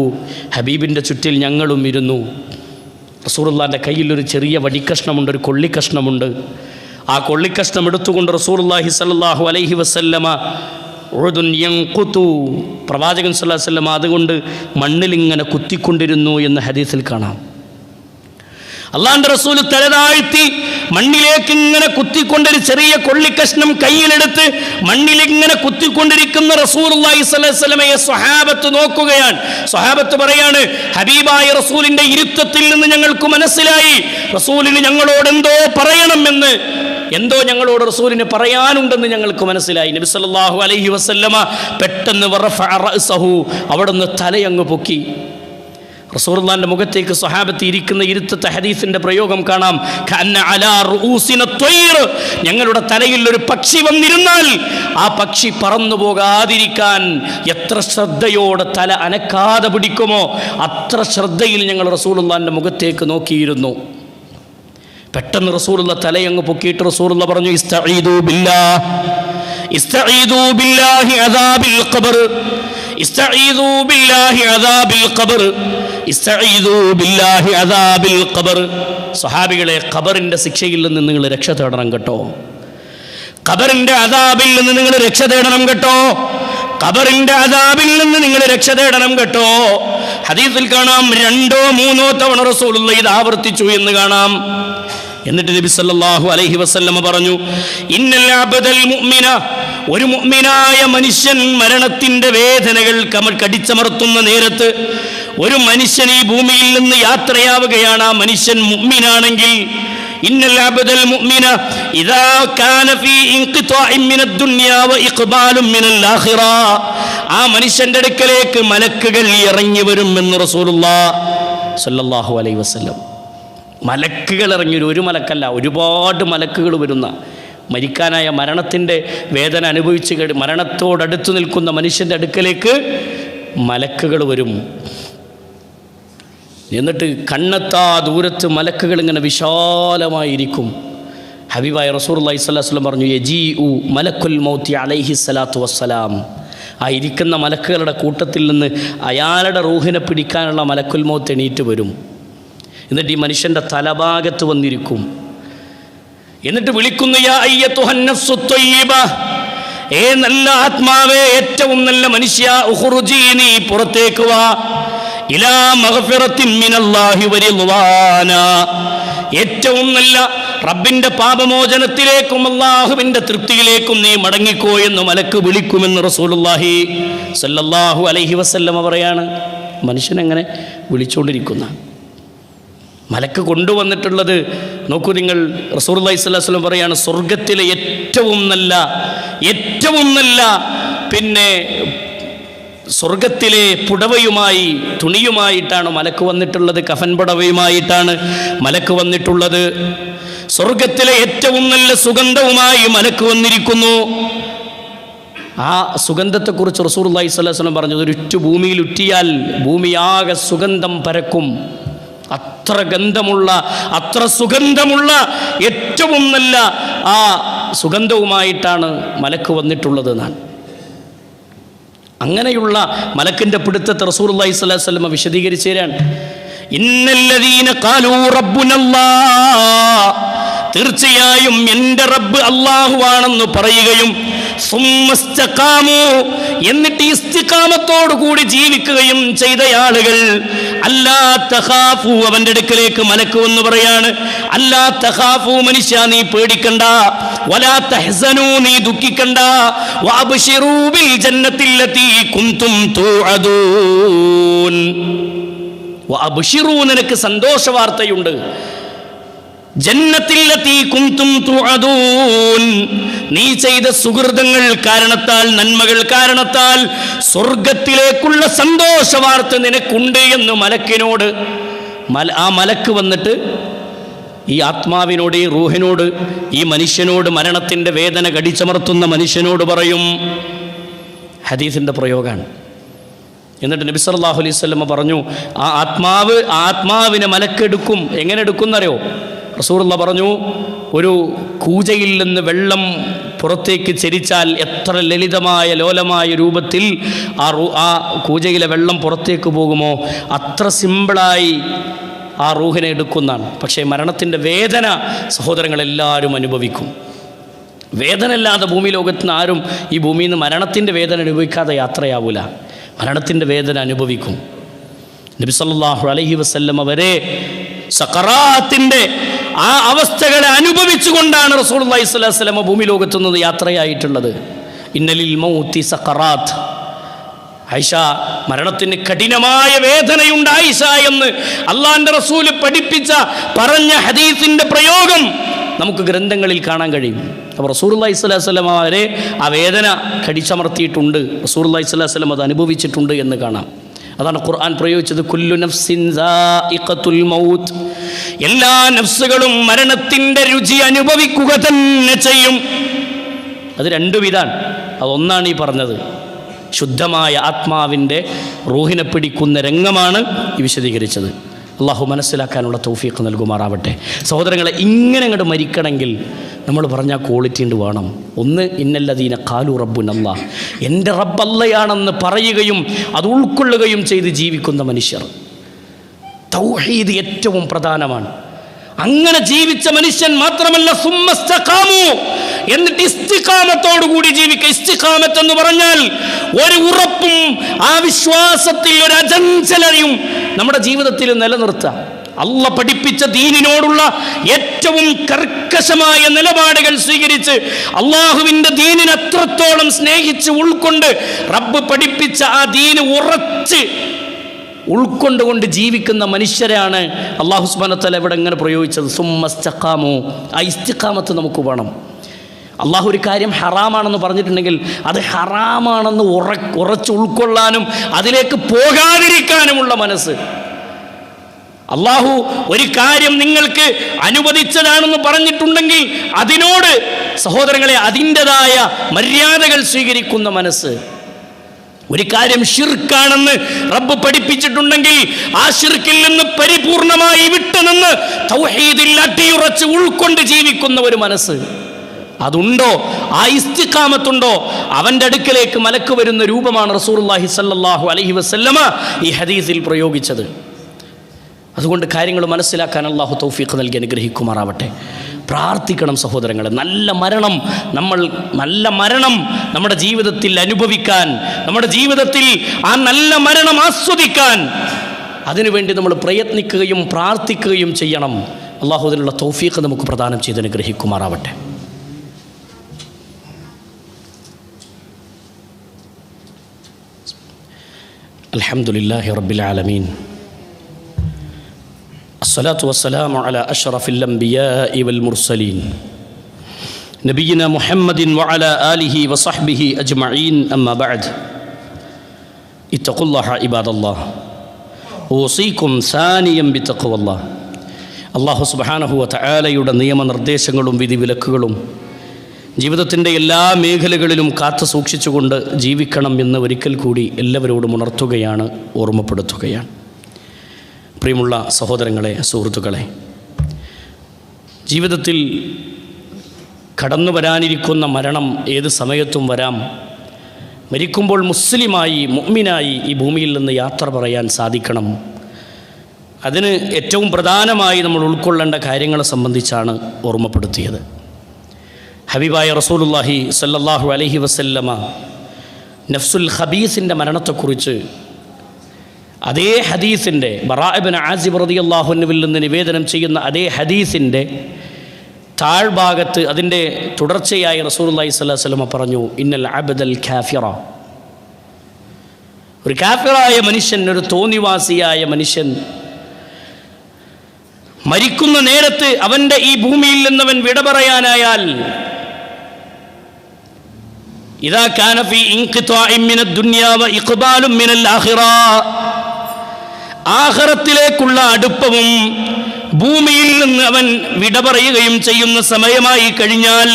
ഹബീബിൻ്റെ ചുറ്റിൽ ഞങ്ങളും ഇരുന്നു. റസൂലുള്ളാഹിൻ്റെ കയ്യിലൊരു ചെറിയ വടിക്കഷ്ണമുണ്ട്, ഒരു കൊള്ളിക്കഷ്ണമുണ്ട്. ആ കൊള്ളിക്കഷ്ണം എടുത്തുകൊണ്ട് റസൂലുള്ളാഹി സ്വല്ലല്ലാഹു അലൈഹി വസല്ലമ പ്രവാചകൻ സല്ലല്ലാഹു അലൈഹി വസല്ലമ അതുകൊണ്ട് മണ്ണിലിങ്ങനെ കുത്തിക്കൊണ്ടിരുന്നു എന്ന് ഹദീസിൽ കാണാം. അള്ളാഹുവിൻ്റെ റസൂൽ തലതാഴ്ത്തി മണ്ണിലേക്ക് ഇങ്ങനെ കുത്തിക്കൊണ്ടൊരു ചെറിയ കൊള്ളിക്കഷ്ണം കയ്യിലെടുത്ത് മണ്ണിലിങ്ങനെ കുത്തിക്കൊണ്ടിരിക്കുന്ന റസൂലുള്ളാഹി സ്വല്ലല്ലാഹു അലൈഹി വസല്ലമയെ സ്വഹാബത്ത് നോക്കുകയാണ്. സ്വഹാബത്ത് പറയാണ്, ഹബീബായ റസൂലിൻ്റെ ഇരുത്തത്തിൽ നിന്ന് ഞങ്ങൾക്ക് മനസ്സിലായി റസൂലിന് ഞങ്ങളോട് എന്തോ പറയണമെന്ന്, എന്തോ ഞങ്ങളോട് റസൂലിന് പറയാനുണ്ടെന്ന് ഞങ്ങൾക്ക് മനസ്സിലായി. നബി സല്ലല്ലാഹു അലൈഹി വസല്ലമ പെട്ടെന്ന് വറഫഅ റഅസഹു, അവിടുന്ന് തലയങ്ങ് പൊക്കി. റസൂലുള്ളാഹിന്റെ മുഖത്തേക്ക് സ്വഹാബത്ത് ഇരിക്കുന്ന ഇരുത്തത്തെ ഹദീസിന്റെ പ്രയോഗം കാണാം. കഅന്ന അലാ റൂസിന ത്വയ്ർ, ഞങ്ങളുടെ തലയിൽ ഒരു പക്ഷി വന്നിരുന്നാൽ ആ പക്ഷി പറന്നു പോകാതിരിക്കാൻ എത്ര ശ്രദ്ധയോടെ തല അനക്കാതെ പിടിക്കുമോ അത്ര ശ്രദ്ധയിൽ ഞങ്ങൾ റസൂലുള്ളാഹിന്റെ മുഖത്തേക്ക് നോക്കിയിരുന്നു. പെട്ടെന്ന് റസൂലുള്ള തലയങ്ങ് പൊക്കിയിട്ട് റസൂലുള്ള പറഞ്ഞു, ഇസ്തഈദു ബില്ലാഹ്, ഇസ്തഈദു ബില്ലാഹി അദാബിൽ ഖബർ, ഇസ്തഈദു ബില്ലാഹി അദാബിൽ ഖബർ, ഇസ്തഈദു ബില്ലാഹി അദാബിൽ ഖബർ. സ്വഹാബികളെ, ഖബറിൻ്റെ ശിക്ഷയിൽ നിന്ന് നിങ്ങൾ രക്ഷ തേടണം കേട്ടോ. ഖബറിൻ്റെ അദാബിൽ നിന്ന് നിങ്ങൾ രക്ഷ തേടണം കേട്ടോ. ഖബറിൻ്റെ അദാബിൽ നിന്ന് നിങ്ങൾ രക്ഷ തേടണം കേട്ടോ. ഹദീസിൽ കാണാം 2 or 3 തവണ റസൂലുള്ളാഹി ഇത് ആവർത്തിച്ചു എന്ന് കാണാം. എന്നിട്ട് നബി സല്ലല്ലാഹു അലൈഹി വസല്ലമ പറഞ്ഞു, ഇന്നൽ അബ്ദൽ മുഅ്മിന, ഒരു മുഅ്മിനായ മനുഷ്യൻ മരണത്തിൻ്റെ വേദനകൾ കടിച്ചമർത്തുന്ന നേരത്ത് ഒരു മനുഷ്യൻ ഈ ഭൂമിയിൽ നിന്ന് യാത്രയാവുകയാണ്. ആ മനുഷ്യൻ മുഅ്മിനാണെങ്കിൽ, ഇന്നൽ അബ്ദൽ മുഅ്മിന ഇദാ കാന ഫീ ഇൻഖിതാഇൻ മിനദ് ദുനിയാ വ ഇഖ്ബാലുൻ മിനൽ ആഖിറ, ആ മനുഷ്യൻ്റെ അടുക്കലേക്ക് മലക്കുകൾ ഇറങ്ങി വരും എന്ന് റസൂലുള്ളാഹി സ്വല്ലല്ലാഹു അലൈഹി വസല്ലം. മലക്കുകൾ ഇറങ്ങി വരും, ഒരു മലക്കല്ല, ഒരുപാട് മലക്കുകൾ വരുന്ന, മരിക്കാനായ മരണത്തിൻ്റെ വേദന അനുഭവിച്ച് മരണത്തോടടുത്ത് നിൽക്കുന്ന മനുഷ്യൻ്റെ അടുക്കലേക്ക് മലക്കുകൾ വരും. എന്നിട്ട് കണ്ണെത്താ ദൂരത്ത് മലക്കുകൾ ഇങ്ങനെ വിശാലമായിരിക്കും. ഹബീബായ റസൂലുള്ളാഹി സ്വല്ലല്ലാഹു അലൈഹി വസല്ലം പറഞ്ഞു, യജീഉ മലക്കുൽ മൗത്തി അലൈഹി സ്വലാത്തു വസ്സലാം, ആ ഇരിക്കുന്ന മലക്കുകളുടെ കൂട്ടത്തിൽ നിന്ന് അയാളുടെ റൂഹിനെ പിടിക്കാനുള്ള മലക്കുൽ മൗത്ത് എണീറ്റ് വരും. എന്നിട്ട് ഈ മനുഷ്യൻ്റെ തലഭാഗത്ത് വന്നിരിക്കും. എന്നിട്ട് വിളിക്കുന്നു, യാ അയ്യത്തുഹൻ നഫ്സു ത്വയ്യിബ, ഏ നല്ല ആത്മാവേ, ഏറ്റവും നല്ല മനുഷ്യ, ഉഖ്റുജി, നീ പുറത്തേക്ക് വാ, ഇലാ മഗ്ഫിറത്തിൻ മിനല്ലാഹി വറിദ്വാന, ഏറ്റവും നല്ല റബ്ബിൻ്റെ പാപമോചനത്തിലേക്കും അല്ലാഹുവിൻ്റെ തൃപ്തിയിലേക്കും നീ മടങ്ങിക്കോ എന്ന് മലക്ക് വിളിക്കുമെന്ന് റസൂലുള്ളാഹി സ്വല്ലല്ലാഹു അലൈഹി വസല്ലമ പറയാണ്. മനുഷ്യനെങ്ങനെ വിളിച്ചുകൊണ്ടിരിക്കുന്ന മലക്ക് കൊണ്ടുവന്നിട്ടുള്ളത് നോക്കൂ നിങ്ങൾ. റസൂലുള്ളാഹി സ്വല്ലല്ലാഹു അലൈഹി വസല്ലം പറയാണ്, സ്വർഗത്തിലെ ഏറ്റവും നല്ല പിന്നെ സ്വർഗത്തിലെ പുടവയുമായി, തുണിയുമായിട്ടാണ് മലക്ക് വന്നിട്ടുള്ളത്. കഫൻ പുടവയുമായിട്ടാണ് മലക്ക് വന്നിട്ടുള്ളത്. സ്വർഗത്തിലെ ഏറ്റവും നല്ല സുഗന്ധവുമായി മലക്ക് വന്നിരിക്കുന്നു. ആ സുഗന്ധത്തെക്കുറിച്ച് റസൂലുള്ളാഹി സ്വല്ലല്ലാഹു അലൈഹി വസല്ലം പറഞ്ഞത്, ഒരിറ്റു ഭൂമിയിൽ ഉറ്റിയാൽ ഭൂമിയാകെ സുഗന്ധം പരക്കും. അത്ര ഗന്ധമുള്ള, അത്ര സുഗന്ധമുള്ള ഏറ്റവും നല്ല ആ സുഗന്ധവുമായിട്ടാണ് മലക്ക് വന്നിട്ടുള്ളത് എന്നാണ്. അങ്ങനെയുള്ള മലക്കിൻ്റെ പിടുത്തത്തെ റസൂലുള്ളാഹി സ്വല്ലല്ലാഹു അലൈഹി വസല്ലം വിശദീകരിച്ചു തരാൻ. ഇന്നല്ലദീന ഖാലൂ റബ്ബുനല്ലാഹ്, തീർച്ചയായും എൻ്റെ റബ്ബ് അല്ലാഹുവാണെന്ന് പറയുകയും സുമ്മസ്തഖാമു, എന്നിട്ട് ഇസ്തിഖാമത്തോടു കൂടി ജീവിക്കുകയും ചെയ്ത ആളുകൾ, അല്ലാ തഖാഫു, അവൻ്റെ അടുക്കലേക്ക് മലക്ക് വന്ന് പറയാണ്, അല്ലാ തഖാഫു, മനുഷ്യ നീ പേടിക്കണ്ട, വലാ തഹ്സനു, നീ ദുഃഖിക്കണ്ട, വഅബ്ശിറൂ ബിൽ ജന്നത്തില്ലതി കുൻതും തുഅദൂൻ, വഅബ്ശിറൂ, നിനക്ക് സന്തോഷ വാർത്തയുണ്ട്, ജന്നത്തില്ലതി കുൻതും തുഅദൂൻ, നീ ചെയ്ത സുഹൃതങ്ങൾ കാരണത്താൽ, നന്മകൾ കാരണത്താൽ സ്വർഗത്തിലേക്കുള്ള സന്തോഷ വാർത്ത നിനക്കുണ്ട് എന്ന് മലക്കിനോട്, ആ മലക്ക് വന്നിട്ട് ഈ ആത്മാവിനോട്, ഈ റൂഹിനോട്, ഈ മനുഷ്യനോട്, മരണത്തിൻ്റെ വേദന കടിച്ചമർത്തുന്ന മനുഷ്യനോട് പറയും. ഹദീസിൻ്റെ പ്രയോഗമാണ്. എന്നിട്ട് നബി സല്ലല്ലാഹു അലൈഹി വസല്ലം പറഞ്ഞു, ആത്മാവിനെ മലക്കെടുക്കും. എങ്ങനെ എടുക്കുന്നറിയോ? റസൂലുള്ളാഹി പറഞ്ഞു, ഒരു കൂജയിൽ നിന്ന് വെള്ളം പുറത്തേക്ക് ചരിച്ചാൽ എത്ര ലളിതമായ ലോലമായ രൂപത്തിൽ ആ കൂജയിലെ വെള്ളം പുറത്തേക്ക് പോകുമോ അത്ര സിമ്പിളായി ആ റൂഹിനെ എടുക്കുന്നതാണ്. പക്ഷേ മരണത്തിൻ്റെ വേദന സഹോദരങ്ങളെല്ലാവരും അനുഭവിക്കും. വേദന ഇല്ലാതെ ഭൂമി ലോകത്തിന് ആരും ഈ ഭൂമിയിൽ നിന്ന് മരണത്തിൻ്റെ വേദന അനുഭവിക്കാതെ യാത്രയാവില്ല. മരണത്തിൻ്റെ വേദന അനുഭവിക്കും. നബി സല്ലല്ലാഹു അലൈഹി വസല്ലം വരെ സഖറാത്തിൻ്റെ ആ അവസ്ഥകളെ അനുഭവിച്ചുകൊണ്ടാണ് റസൂലുള്ളാഹി സ്വല്ലല്ലാഹു അലൈഹി വസല്ലം ഭൂമി ലോകത്തു നിന്ന് യാത്രയായിട്ടുള്ളത്. ഇന്നലിൽ മൗതി സഖറാത്ത്. ആയിഷ, മരണത്തിന് കഠിനമായ വേദനയുണ്ട് ആയിഷ എന്ന് അള്ളാഹിൻ്റെ റസൂല് പറഞ്ഞ ഹദീസിൻ്റെ പ്രയോഗം നമുക്ക് ഗ്രന്ഥങ്ങളിൽ കാണാൻ കഴിയും. അപ്പോൾ റസൂലുള്ളാഹി സ്വല്ലല്ലാഹു അലൈഹി വസല്ലം വരെ ആ വേദന കടിച്ചമർത്തിയിട്ടുണ്ട്. റസൂലുള്ളാഹി സ്വല്ലല്ലാഹു അലൈഹി വസല്ലം അത് അനുഭവിച്ചിട്ടുണ്ട് എന്ന് കാണാം. അതാണ് ഖുർആൻ പ്രയോഗിച്ചത്, കുല്ലു നഫ്സിൻ സായിഖത്തുൽ മൗത്ത്. എല്ലാ നഫ്സുകളും മരണത്തിൻ്റെ രുചി അനുഭവിക്കുക തന്നെ ചെയ്യും. അത് രണ്ടു വിധാണ്. അതൊന്നാണ് ഈ പറഞ്ഞത്, ശുദ്ധമായ ആത്മാവിൻ്റെ റൂഹിനെ പിടിക്കുന്ന രംഗമാണ് ഈ വിശദീകരിച്ചത്. അള്ളാഹു മനസ്സിലാക്കാനുള്ള തൗഫീഖ് നൽകുമാറാവട്ടെ. സഹോദരങ്ങളെ, ഇങ്ങനെ അങ്ങോട്ട് മരിക്കണമെങ്കിൽ നമ്മൾ പറഞ്ഞ ക്വാളിറ്റി ഉണ്ട് വേണം. ഒന്ന്, ഇന്നല്ലദീന ഖാലു റബ്ബുനല്ലാഹ്, എൻ്റെ റബ്ബ് അല്ലാഹയാണെന്ന് പറയുകയും അത് ഉൾക്കൊള്ളുകയും ചെയ്ത് ജീവിക്കുന്ന മനുഷ്യർ. തൗഹീദ് ഏറ്റവും പ്രധാനമാണ്. അങ്ങനെ ജീവിച്ച മനുഷ്യൻ മാത്രമല്ല, സുമ്മസ്തഖാമു, എന്നിട്ട് ഇസ്തിഖാമത്തോടുകൂടി ജീവിക്കുക. ഇസ്തിഖാമത്ത് എന്ന് പറഞ്ഞാൽ ഒരു ഉറപ്പും ആ വിശ്വാസത്തിൽ ഒരു അചഞ്ചലതയും നമ്മുടെ ജീവിതത്തിൽ നിലനിർത്തുക. അള്ളാഹ് പഠിപ്പിച്ച ദീനിനോടുള്ള ഏറ്റവും കർക്കശമായ നിലപാടുകൾ സ്വീകരിച്ച് അള്ളാഹുവിൻ്റെ ദീനിനെ അത്രത്തോളം സ്നേഹിച്ച് ഉൾക്കൊണ്ട് റബ്ബ് പഠിപ്പിച്ച ആ ദീന് ഉറച്ച് ഉൾക്കൊണ്ടുകൊണ്ട് ജീവിക്കുന്ന മനുഷ്യരാണ് അല്ലാഹു സുബ്ഹാനഹു വ തആല ഇവിടെ ഇങ്ങനെ പ്രയോഗിച്ചത്, സുമ്മസ്തഖാമു. ആ ഇസ്തിഖാമത്ത് നമുക്ക് വേണം. അള്ളാഹു ഒരു കാര്യം ഹറാമാണെന്ന് പറഞ്ഞിട്ടുണ്ടെങ്കിൽ അത് ഹറാമാണെന്ന് ഉറച്ച് ഉൾക്കൊള്ളാനും അതിലേക്ക് പോകാതിരിക്കാനുമുള്ള മനസ്സ്. അള്ളാഹു ഒരു കാര്യം നിങ്ങൾക്ക് അനുവദിച്ചതാണെന്ന് പറഞ്ഞിട്ടുണ്ടെങ്കിൽ അതിനോട് സഹോദരങ്ങളെ അതിൻ്റെതായ മര്യാദകൾ സ്വീകരിക്കുന്ന മനസ്സ്. ഒരു കാര്യം ഷിർക്കാണെന്ന് റബ്ബ് പഠിപ്പിച്ചിട്ടുണ്ടെങ്കിൽ ആ ഷിർക്കിൽ നിന്ന് പരിപൂർണമായി വിട്ടുനിന്ന് തൗഹീദിൽ അടിയുറച്ച് ഉൾക്കൊണ്ട് ജീവിക്കുന്ന ഒരു മനസ്സ്. അതുണ്ടോ, ആ ഇസ്തിഖാമത്തുണ്ടോ, അവൻ്റെ അടുക്കലേക്ക് മലക്ക് വരുന്ന രൂപമാണ് റസൂലുള്ളാഹി സ്വല്ലല്ലാഹു അലൈഹി വസല്ലമ ഈ ഹദീസിൽ പ്രയോഗിച്ചത്. അതുകൊണ്ട് കാര്യങ്ങൾ മനസ്സിലാക്കാൻ അല്ലാഹു തൗഫീഖ് നൽകി അനുഗ്രഹിക്കുമാറാവട്ടെ. പ്രാർത്ഥിക്കണം സഹോദരങ്ങളെ, നല്ല മരണം നമ്മുടെ ജീവിതത്തിൽ അനുഭവിക്കാൻ, നമ്മുടെ ജീവിതത്തിൽ ആ നല്ല മരണം ആസ്വദിക്കാൻ അതിനുവേണ്ടി നമ്മൾ പ്രയത്നിക്കുകയും പ്രാർത്ഥിക്കുകയും ചെയ്യണം. അല്ലാഹു അതിനുള്ള തൗഫീഖ് നമുക്ക് പ്രദാനം ചെയ്ത് അനുഗ്രഹിക്കുമാറാവട്ടെ. അൽഹംദുലില്ലാഹി റബ്ബിൽ ആലമീൻ, الصلاة والسلام على أشرف الأنبياء والمرسلين نبينا محمد وعلى آله وصحبه أجمعين أما بعد اتقوا الله عباد الله أوصيكم ثانيا بتقوى الله. അല്ലാഹു സുബ്ഹാനഹു വ തആലയുടെ നിയമനിർദ്ദേശങ്ങളും വിധിവിലക്കുകളും ജീവിതത്തിൻ്റെ എല്ലാ മേഖലകളിലും കാത്തു സൂക്ഷിച്ചുകൊണ്ട് ജീവിക്കണം എന്ന് ഒരിക്കൽ കൂടി എല്ലാവരോടും ഉണർത്തുകയാണ്, ഓർമ്മപ്പെടുത്തുകയാണ്. പ്രിയമുള്ള സഹോദരങ്ങളെ, സുഹൃത്തുക്കളെ, ജീവിതത്തിൽ കടന്നു വരാനിരിക്കുന്ന മരണം ഏത് സമയത്തും വരാം. മരിക്കുമ്പോൾ മുസ്ലിമായി, മുഅ്മിനായി ഈ ഭൂമിയിൽ നിന്ന് യാത്ര പറയാൻ സാധിക്കണം. അതിന് ഏറ്റവും പ്രധാനമായി നമ്മൾ ഉൾക്കൊള്ളേണ്ട കാര്യങ്ങളെ സംബന്ധിച്ചാണ് ഓർമ്മപ്പെടുത്തിയത്. ഹബീബായ റസൂലുള്ളാഹി സ്വല്ലല്ലാഹു അലൈഹി വസല്ലമ നഫ്സുൽ ഖബീസിൻ്റെ മരണത്തെക്കുറിച്ച് അതേ ഹദീസിൻ്റെ ബറാ ഇബ്നു ആസിബ് റളിയല്ലാഹു അൻഹുവിൽ നിന്ന് നിവേദനം ചെയ്യുന്ന അതേ ഹദീസിൻ്റെ താഴ്ഭാഗത്ത് അതിൻ്റെ തുടർച്ചയായി റസൂലുള്ളാഹി സ്വല്ലല്ലാഹു അലൈഹി വസല്ലം പറഞ്ഞു, ഇന്നൽ അബ്ദൽ കാഫിറ, ഒരു കാഫിറായ മനുഷ്യൻ, ഒരു തോന്നിവാസിയായ മനുഷ്യൻ മരിക്കുന്ന നേരത്ത് അവൻ്റെ ഈ ഭൂമിയിൽ നിന്നവൻ വിട പറയാനായാൽ, ഇദാ കാന ഫീ ഇൻഖിതാഇൻ മിനദ് ദുനിയാ വ ഇഖ്ബാലുൻ മിനൽ ആഖിറ, ആഖിറത്തിലേക്കുള്ള അടുപ്പവും ഭൂമിയിൽ നിന്ന് അവൻ വിട പറയുകയും ചെയ്യുന്ന സമയമായി കഴിഞ്ഞാൽ,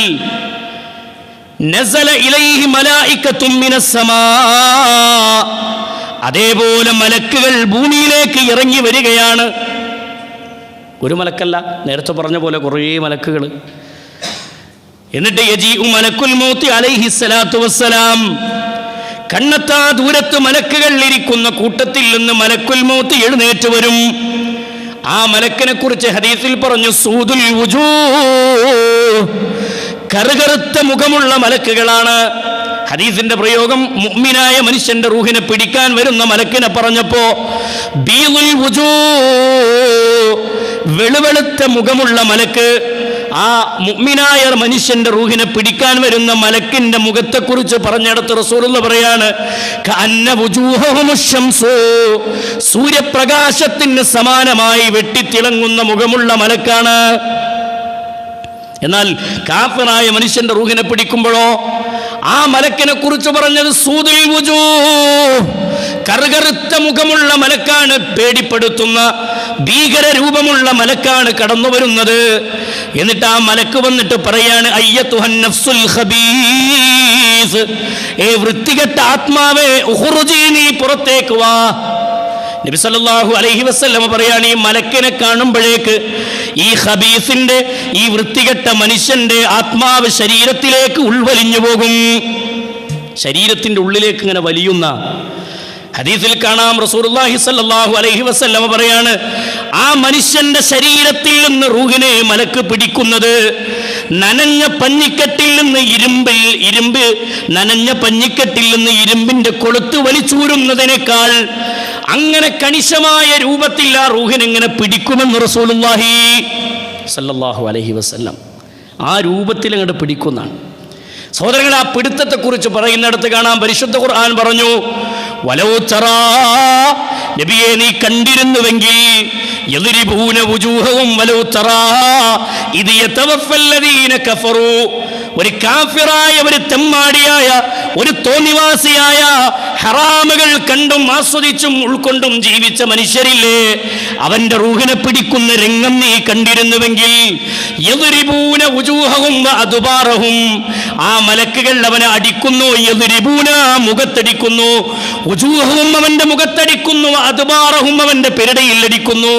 നസല ഇലൈഹി മലായികത്തും മിനസ്സമാ, അതേപോലെ മലക്കുകൾ ഭൂമിയിലേക്ക് ഇറങ്ങി വരികയാണ്. ഒരു മലക്കല്ല, നേരത്തെ പറഞ്ഞ പോലെ കുറേ മലക്കുകൾ. എന്നിട്ട് യജീഉ മലക്കുൽ മൗത്തി അലൈഹി സ്വലാത്തു വസ്സലാം, കണ്ണെത്താ ദൂരത്ത് മലക്കുകൾ ഇരിക്കുന്ന കൂട്ടത്തിൽ നിന്ന് മലക്കുൽ മൗത്ത് എഴുന്നേറ്റ് വരും. ആ മലക്കിനെ കുറിച്ച് ഹദീസിൽ പറഞ്ഞു, സൂദുൽ വുജൂഹ്, കറുകറുത്ത മുഖമുള്ള മലക്കുകളാണ്. ഹദീസിന്റെ പ്രയോഗം മുഅ്മിനായ മനുഷ്യന്റെ റൂഹിനെ പിടിക്കാൻ വരുന്ന മലക്കിനെ പറഞ്ഞപ്പോ ബീളുൽ വുജൂഹ്, വെളുവെളുത്ത മുഖമുള്ള മലക്ക്. ആ മുഅ്മിനായ മനുഷ്യന്റെ റൂഹിനെ പിടിക്കാൻ വരുന്ന മലക്കിന്റെ മുഖത്തെക്കുറിച്ച് പറഞ്ഞെടുത്ത് റസൂലുള്ള പറയാണ്, കഅന്ന വുജൂഹുഹുമുശ് ശംസു, സൂര്യപ്രകാശത്തിന് സമാനമായി വെട്ടിത്തിളങ്ങുന്ന മുഖമുള്ള മലക്കാണ്. എന്നാൽ കാഫിറായ മനുഷ്യന്റെ റൂഹിനെ പിടിക്കുമ്പോഴോ ആ മലക്കിനെ കുറിച്ച് പറഞ്ഞത് സൂദുൽ വുജൂഹ്, കറുകറുത്ത മുഖമുള്ള മലക്കാണ്, പേടിപ്പെടുത്തുന്ന ഭീകര രൂപമുള്ള മലക്കാണ് കടന്നു വരുന്നത്. എന്നിട്ട് ആ മലക്ക് വന്നിട്ട് പറയാണ്, അയ്യത്തുഹൻ നഫ്സുൽ ഖബീസ്, ഏ വൃത്തികെട്ട ആത്മാവേ, ഉഖ്റുജി, നീ പുറത്തേക്ക് വാ. നബി സല്ലല്ലാഹു അലൈഹി വസല്ലം പറയാണ്, ഈ മലക്കിനെ കാണുമ്പോഴേക്ക് ഈ ഖബീസിന്റെ, ഈ വൃത്തികെട്ട മനുഷ്യന്റെ ആത്മാവ് ശരീരത്തിലേക്ക് ഉൾവലിഞ്ഞു പോകും. ശരീരത്തിന്റെ ഉള്ളിലേക്ക് ഇങ്ങനെ വലിയുന്ന ഹദീസിൽ കാണാം. റസൂലുള്ളാഹി സ്വല്ലല്ലാഹു അലൈഹി വസല്ലം പറയാണ്, ആ മനുഷ്യന്റെ ശരീരത്തിൽ നിന്ന് റൂഹിനെ മലക്ക് പിടിക്കുന്നത് നനഞ്ഞ പഞ്ഞിക്കെട്ടിൽ നിന്ന് ഇരുമ്പ് നനഞ്ഞ പഞ്ഞിക്കെട്ടിൽ നിന്ന് ഇരുമ്പിന്റെ കൊളുത്ത് വലിച്ചൂരുന്നതിനേക്കാൾ അങ്ങനെ കണിശമായ രൂപത്തിൽ ആ റൂഹിനെങ്ങനെ പിടിക്കുമെന്ന് റസൂലുള്ളാഹി സ്വല്ലല്ലാഹു അലൈഹി വസല്ലം ആ രൂപത്തിൽ അങ്ങോട്ട് പിടിക്കുന്നതാണ്. സഹോദരങ്ങളെ, ആ പിടുത്തത്തെക്കുറിച്ച് പറയുന്നിടത്ത് കാണാം, പരിശുദ്ധ ഖുർആൻ പറഞ്ഞു, വലൗ തറാ, നബിയെ നീ കണ്ടിരുന്നുവെങ്കിൽ, യദ്രിബൂന വുജൂഹഹും വലൗ തറാ ഇദ് യതവഫല്ലദീന കഫറൂ, ഒരു കാഫിറായ, ഒരു തെമ്മാടിയായ, ഒരു തോന്നിവാസിയായ, ഹറാമുകൾ കണ്ടും ആസ്വദിച്ചും ഉൾക്കൊണ്ടും ജീവിച്ച മനുഷ്യരില്ലേ, അവന്റെ റൂഹിനെ പിടിക്കുന്ന രംഗം നീ കണ്ടിരുന്നുവെങ്കിൽ, യദ്രിബൂന വുജൂഹഹും വഅദ്ബാറഹും, ആ മലക്കുകൾ അവനെ അടിക്കുന്നു, യദ്രിബൂന മുഖത്തടിക്കുന്നു, വുജൂഹഹും അവന്റെ മുഖത്തടിക്കുന്നു, വഅദ്ബാറഹും അവന്റെ പെരടിയിൽ അടിക്കുന്നു.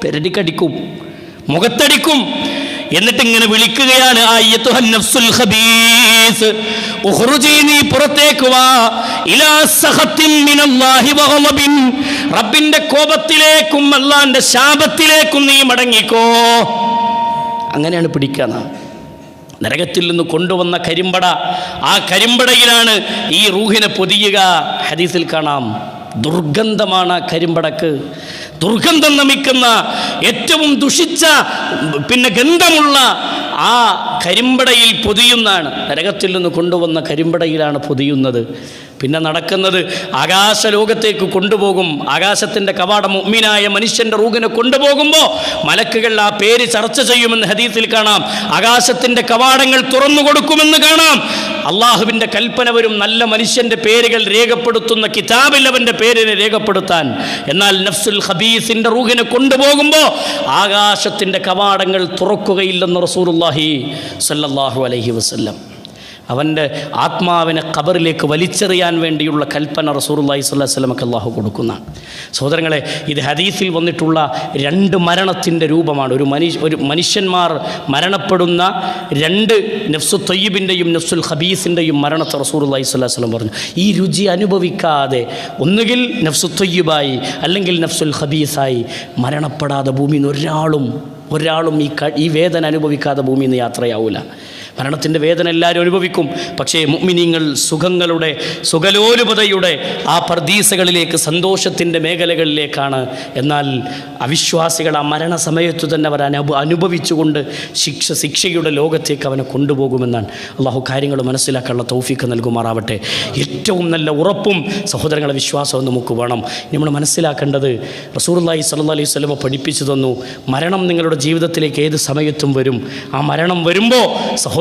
പെരടിക്കടിക്കും, മുഖത്തടിക്കും. എന്നിട്ട് ഇങ്ങനെ വിളിക്കുകയാണ്, അയ്യത്തുഹൻ നഫ്സുൽ ഖബീസ് ഉഖ്റുജി, നീ പുറത്തേക്ക് വാ, ഇലാ സഖത്തിൻ മിനല്ലാഹി വഗളബിൻ, റബ്ബിന്റെ കോപത്തിലേക്കും അല്ലാഹുവിന്റെ ശാപത്തിലേക്കും നീ മടങ്ങിക്കോ. അങ്ങനെയാണ് പിടിക്കുക. നരകത്തിൽ നിന്ന് കൊണ്ടുവന്ന കരിമ്പട, ആ കരിമ്പടയിലാണ് ഈ റൂഹിനെ പൊതിയുക. ഹദീസിൽ കാണാം, ദുർഗന്ധമാണ് കരിമ്പടക്ക്. ദുർഗന്ധം നമിക്കുന്ന, ഏറ്റവും ദുഷിച്ച ഗന്ധമുള്ള ആ കരിമ്പടയിൽ പൊതിയുന്നതാണ്. നരകത്തിൽ നിന്ന് കൊണ്ടുവന്ന കരിമ്പടയിലാണ് പൊതിയുന്നത്. പിന്നെ നടക്കുന്നത് ആകാശലോകത്തേക്ക് കൊണ്ടുപോകും. ആകാശത്തിൻ്റെ കവാടം മുഅ്മിനായ മനുഷ്യൻ്റെ റൂഹിനെ കൊണ്ടുപോകുമ്പോൾ മലക്കുകൾ ആ പേര് ചർച്ച ചെയ്യുമെന്ന് ഹദീസിൽ കാണാം. ആകാശത്തിൻ്റെ കവാടങ്ങൾ തുറന്നു കൊടുക്കുമെന്ന് കാണാം. അള്ളാഹുവിൻ്റെ കൽപ്പന വരും, നല്ല മനുഷ്യൻ്റെ പേരുകൾ രേഖപ്പെടുത്തുന്ന കിതാബിൽ അവൻ്റെ പേരിനെ രേഖപ്പെടുത്താൻ. എന്നാൽ നഫ്സുൽ ഖബീസിൻ്റെ റൂഹിനെ കൊണ്ടുപോകുമ്പോൾ ആകാശത്തിൻ്റെ കവാടങ്ങൾ തുറക്കുകയില്ലെന്ന് റസൂലുള്ളാഹി സ്വല്ലല്ലാഹു അലൈഹി വസല്ലം. അവൻ്റെ ആത്മാവിനെ ഖബറിലേക്ക് വലിച്ചെറിയാൻ വേണ്ടിയുള്ള കൽപ്പന റസൂലുള്ളാഹി സ്വല്ലല്ലാഹു അലൈഹി വസല്ലമക്ക് അല്ലാഹു കൊടുക്കുന്നതാണ്. സഹോദരങ്ങളെ, ഇത് ഹദീസിൽ വന്നിട്ടുള്ള രണ്ട് മരണത്തിൻ്റെ രൂപമാണ്. ഒരു മനുഷ്യന്മാർ മരണപ്പെടുന്ന രണ്ട്, നഫ്സു ത്വയ്യിബിൻ്റെയും നഫ്സുൽ ഖബീസിൻ്റെയും മരണത്തെ റസൂലുള്ളാഹി സ്വല്ലല്ലാഹു അലൈഹി വസല്ലം പറഞ്ഞു. ഈ രുചി അനുഭവിക്കാതെ ഒന്നുകിൽ നഫ്സു ത്വയ്യിബായി അല്ലെങ്കിൽ നഫ്സുൽ ഖബീസായി മരണപ്പെടാതെ ഭൂമിയിൽ നിന്ന് ഒരാളും ഈ വേദന അനുഭവിക്കാതെ ഭൂമിയിൽ നിന്ന് യാത്രയാവില്ല. മരണത്തിൻ്റെ വേദന എല്ലാവരും അനുഭവിക്കും. പക്ഷേ മുഅ്മിനീങ്ങൾ സുഖലോലുപതയുടെ ആ പർദീസകളിലേക്ക്, സന്തോഷത്തിൻ്റെ മേഖലകളിലേക്കാണ്. എന്നാൽ അവിശ്വാസികൾ ആ മരണസമയത്തു തന്നെ അവർ അനുഭവിച്ചുകൊണ്ട് ശിക്ഷയുടെ ലോകത്തേക്ക് അവനെ കൊണ്ടുപോകുമെന്നാണ്. അള്ളാഹു കാര്യങ്ങൾ മനസ്സിലാക്കാനുള്ള തൗഫീഖ് നൽകുമാറാവട്ടെ. ഏറ്റവും നല്ല ഉറപ്പും സഹോദരങ്ങളെ വിശ്വാസവും നമുക്ക് വേണം. നമ്മൾ മനസ്സിലാക്കേണ്ടത്, റസൂലുള്ളാഹി സ്വല്ലല്ലാഹു അലൈഹി വസല്ലം പഠിപ്പിച്ചു തന്നു, മരണം നിങ്ങളുടെ ജീവിതത്തിലേക്ക് ഏത് സമയത്തും വരും. ആ മരണം വരുമ്പോൾ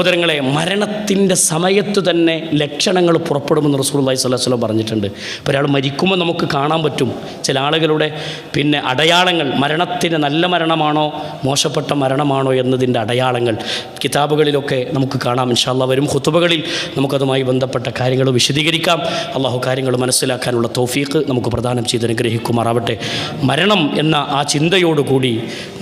സഹോദരങ്ങളെ, മരണത്തിൻ്റെ സമയത്ത് തന്നെ ലക്ഷണങ്ങൾ പുറപ്പെടുമെന്ന് റസൂലുള്ളാഹി സ്വല്ലല്ലാഹു അലൈഹി വസല്ലം പറഞ്ഞിട്ടുണ്ട്. ഇപ്പോൾ ഒരാൾ മരിക്കുമ്പോൾ നമുക്ക് കാണാൻ പറ്റും ചില ആളുകളുടെ അടയാളങ്ങൾ, മരണത്തിന് നല്ല മരണമാണോ മോശപ്പെട്ട മരണമാണോ എന്നതിൻ്റെ അടയാളങ്ങൾ കിതാബുകളിലൊക്കെ നമുക്ക് കാണാം. ഇൻഷാ അല്ലാഹ് വരും ഖുതുബകളിൽ നമുക്കതുമായി ബന്ധപ്പെട്ട കാര്യങ്ങൾ വിശദീകരിക്കാം. അള്ളാഹു കാര്യങ്ങൾ മനസ്സിലാക്കാനുള്ള തൗഫീഖ് നമുക്ക് പ്രദാനം ചെയ്ത് അനുഗ്രഹിക്കുമാറാവട്ടെ. മരണം എന്ന ആ ചിന്തയോടുകൂടി,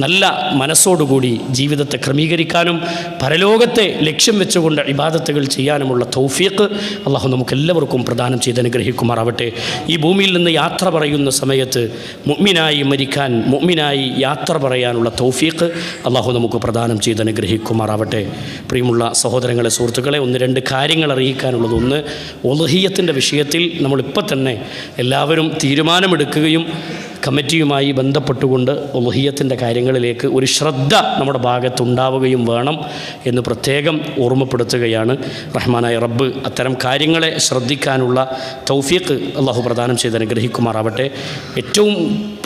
നല്ല മനസ്സോടുകൂടി ജീവിതത്തെ ക്രമീകരിക്കാനും പരലോകത്തെ ലക്ഷ്യം വെച്ചുകൊണ്ട് ഇബാദത്തുകൾ ചെയ്യാനുമുള്ള തൗഫീഖ് അള്ളാഹു നമുക്കെല്ലാവർക്കും പ്രദാനം ചെയ്ത് അനുഗ്രഹിക്കുമാറാവട്ടെ. ഈ ഭൂമിയിൽ നിന്ന് യാത്ര പറയുന്ന സമയത്ത് മുഅ്മിനായി മരിക്കാൻ, മുഅ്മിനായി യാത്ര പറയാനുള്ള തൗഫീഖ് അള്ളാഹു നമുക്ക് പ്രദാനം ചെയ്ത് അനുഗ്രഹിക്കുമാറാവട്ടെ. പ്രിയമുള്ള സഹോദരങ്ങളെ, സുഹൃത്തുക്കളെ, ഒന്ന് രണ്ട് കാര്യങ്ങൾ അറിയിക്കാനുള്ളത്. ഒന്ന്, ഉളുഹിയ്യത്തിൻ്റെ വിഷയത്തിൽ നമ്മളിപ്പോൾ തന്നെ എല്ലാവരും തീരുമാനമെടുക്കുകയും കമ്മിറ്റിയുമായി ബന്ധപ്പെട്ടുകൊണ്ട് ഉളുഹിയ്യത്തിൻ്റെ കാര്യങ്ങളിലേക്ക് ഒരു ശ്രദ്ധ നമ്മുടെ ഭാഗത്തുണ്ടാവുകയും വേണം എന്ന് പ്രത്യേകം ഓർമ്മപ്പെടുത്തുകയാണ്. റഹ്മാനായ റബ്ബ് അത്തരം കാര്യങ്ങളെ ശ്രദ്ധിക്കാനുള്ള തൗഫീഖ് അള്ളാഹു പ്രദാനം ചെയ്ത് അനുഗ്രഹിക്കുമാറാവട്ടെ. ഏറ്റവും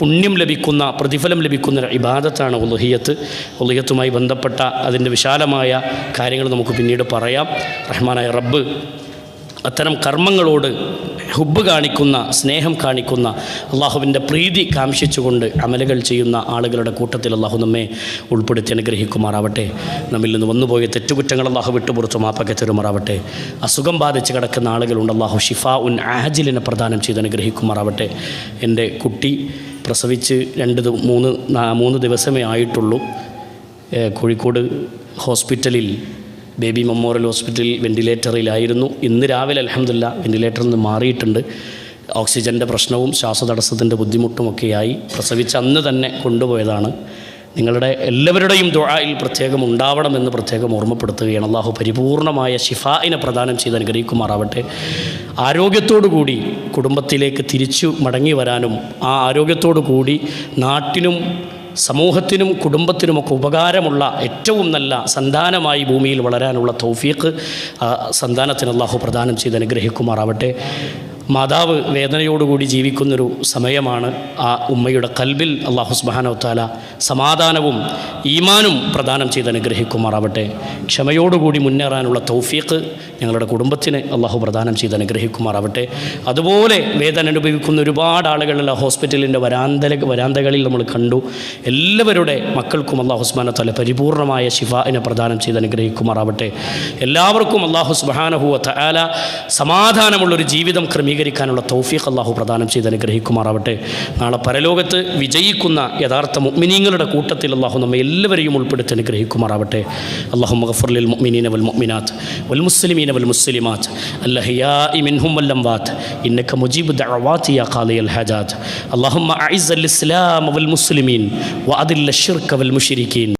പുണ്യം ലഭിക്കുന്ന, പ്രതിഫലം ലഭിക്കുന്ന ഇബാദത്താണ് ഉളുഹിയ്യത്ത്. ഉളുഹിയ്യത്തുമായി ബന്ധപ്പെട്ട അതിൻ്റെ വിശാലമായ കാര്യങ്ങൾ നമുക്ക് പിന്നീട് പറയാം. റഹ്മാനായ റബ്ബ് അത്തരം കർമ്മങ്ങളോട് ഹുബ്ബ് കാണിക്കുന്ന, സ്നേഹം കാണിക്കുന്ന, അള്ളാഹുവിൻ്റെ പ്രീതി കാംക്ഷിച്ചുകൊണ്ട് അമലുകൾ ചെയ്യുന്ന ആളുകളുടെ കൂട്ടത്തിൽ അള്ളാഹു നമ്മെ ഉൾപ്പെടുത്തി അനുഗ്രഹിക്കുമാറാവട്ടെ. നമ്മിൽ നിന്ന് വന്നുപോയ തെറ്റുകുറ്റങ്ങൾ അള്ളാഹു വിട്ടുപുറത്തു മാപ്പൊക്കെ തരുമാറാവട്ടെ. അസുഖം ബാധിച്ച് കിടക്കുന്ന ആളുകളുണ്ട്, അള്ളാഹു ഷിഫാ ഉൻ ആജിലിനെ പ്രദാനം ചെയ്ത് അനുഗ്രഹിക്കുമാറാവട്ടെ. എൻ്റെ കുട്ടി പ്രസവിച്ച് 3 ദിവസമേ ആയിട്ടുള്ളൂ. കോഴിക്കോട് ഹോസ്പിറ്റലിൽ, ബേബി മെമ്മോറിയൽ ഹോസ്പിറ്റലിൽ വെൻറ്റിലേറ്ററിലായിരുന്നു. ഇന്ന് രാവിലെ അൽഹംദുലില്ലാ വെൻറ്റിലേറ്ററിൽ നിന്ന് മാറിയിട്ടുണ്ട്. ഓക്സിജൻ്റെ പ്രശ്നവും ശ്വാസതടസ്സത്തിൻ്റെ ബുദ്ധിമുട്ടുമൊക്കെയായി പ്രസവിച്ച അന്ന് തന്നെ കൊണ്ടുപോയതാണ്. നിങ്ങളുടെ എല്ലാവരുടെയും ദുആയിൽ പ്രത്യേകം ഉണ്ടാവണമെന്ന് പ്രത്യേകം ഓർമ്മപ്പെടുത്തുകയാണ്. അള്ളാഹു പരിപൂർണമായ ശിഫായിനെ പ്രദാനം ചെയ്ത് അനുഗ്രഹിക്കുമാറാവട്ടെ. ആരോഗ്യത്തോടു കൂടി കുടുംബത്തിലേക്ക് തിരിച്ചു മടങ്ങി വരാനും, ആ ആരോഗ്യത്തോടു കൂടി നാട്ടിനും സമൂഹത്തിനും കുടുംബത്തിനുമൊക്കെ ഉപകാരമുള്ള ഏറ്റവും നല്ല സന്താനമായി ഭൂമിയിൽ വളരാനുള്ള തൗഫീഖ് സന്താനത്തിന് അല്ലാഹു പ്രദാനം ചെയ്ത് അനുഗ്രഹിക്കുമാറാവട്ടെ. മാതാവ് വേദനയോടുകൂടി ജീവിക്കുന്നൊരു സമയമാണ്. ആ ഉമ്മയുടെ കൽബിൽ അല്ലാഹു സുബ്ഹാനഹു വ തആല സമാധാനവും ഈമാനും പ്രദാനം ചെയ്ത് അനുഗ്രഹിക്കുമാറാവട്ടെ. ക്ഷമയോടുകൂടി മുന്നേറാനുള്ള തൗഫീഖ് ഞങ്ങളുടെ കുടുംബത്തിന് അല്ലാഹു പ്രദാനം ചെയ്ത് അനുഗ്രഹിക്കുമാറാവട്ടെ. അതുപോലെ വേദന അനുഭവിക്കുന്ന ഒരുപാട് ആളുകളുള്ള ഹോസ്പിറ്റലിൻ്റെ വരാന്തകളിൽ നമ്മൾ കണ്ടു. എല്ലാവരുടെ മക്കൾക്കും അല്ലാഹു സുബ്ഹാനഹു വ തആല പരിപൂർണമായ ശിഫാഇനെ പ്രദാനം ചെയ്ത് അനുഗ്രഹിക്കുമാറാവട്ടെ. എല്ലാവർക്കും അല്ലാഹു സുബ്ഹാനഹു വ തആല സമാധാനമുള്ളൊരു ജീവിതം ക്രമീകരിക്കാനുള്ള തൗഫീഖ് അല്ലാഹു പ്രദാനം ചെയ്ത് അനുഗ്രഹിക്കുമാറാവട്ടെ. നാളെ പരലോകത്ത് വിജയിക്കുന്ന യഥാർത്ഥ മുഅ്മിനീങ്ങളുടെ കൂട്ടത്തിൽ അല്ലാഹു നമ്മെ എല്ലാവരെയും ഉൾപ്പെടുത്തി അനുഗ്രഹിക്കുമാറാവട്ടെ. അല്ലാഹുമ്മ ഗഫിർ ലിൽ മുഅ്മിനീന വൽ മുഅ്മിനാത്ത് വൽ മുസ്ലിമീന വൽ മുസ്ലിമാത്ത് അൽഹയാഇ മിൻഹും വൽ അംവാത്ത് ഇന്നക മുജീബു ദഅവാതി യാ ഖാദിയൽ ഹജാത്ത്. അല്ലാഹുമ്മ അഇസ്സൽ ഇസ്ലാമ വൽ മുസ്ലിമീൻ വഅദില്ല ശിർക വൽ മുശ്രിക്കീൻ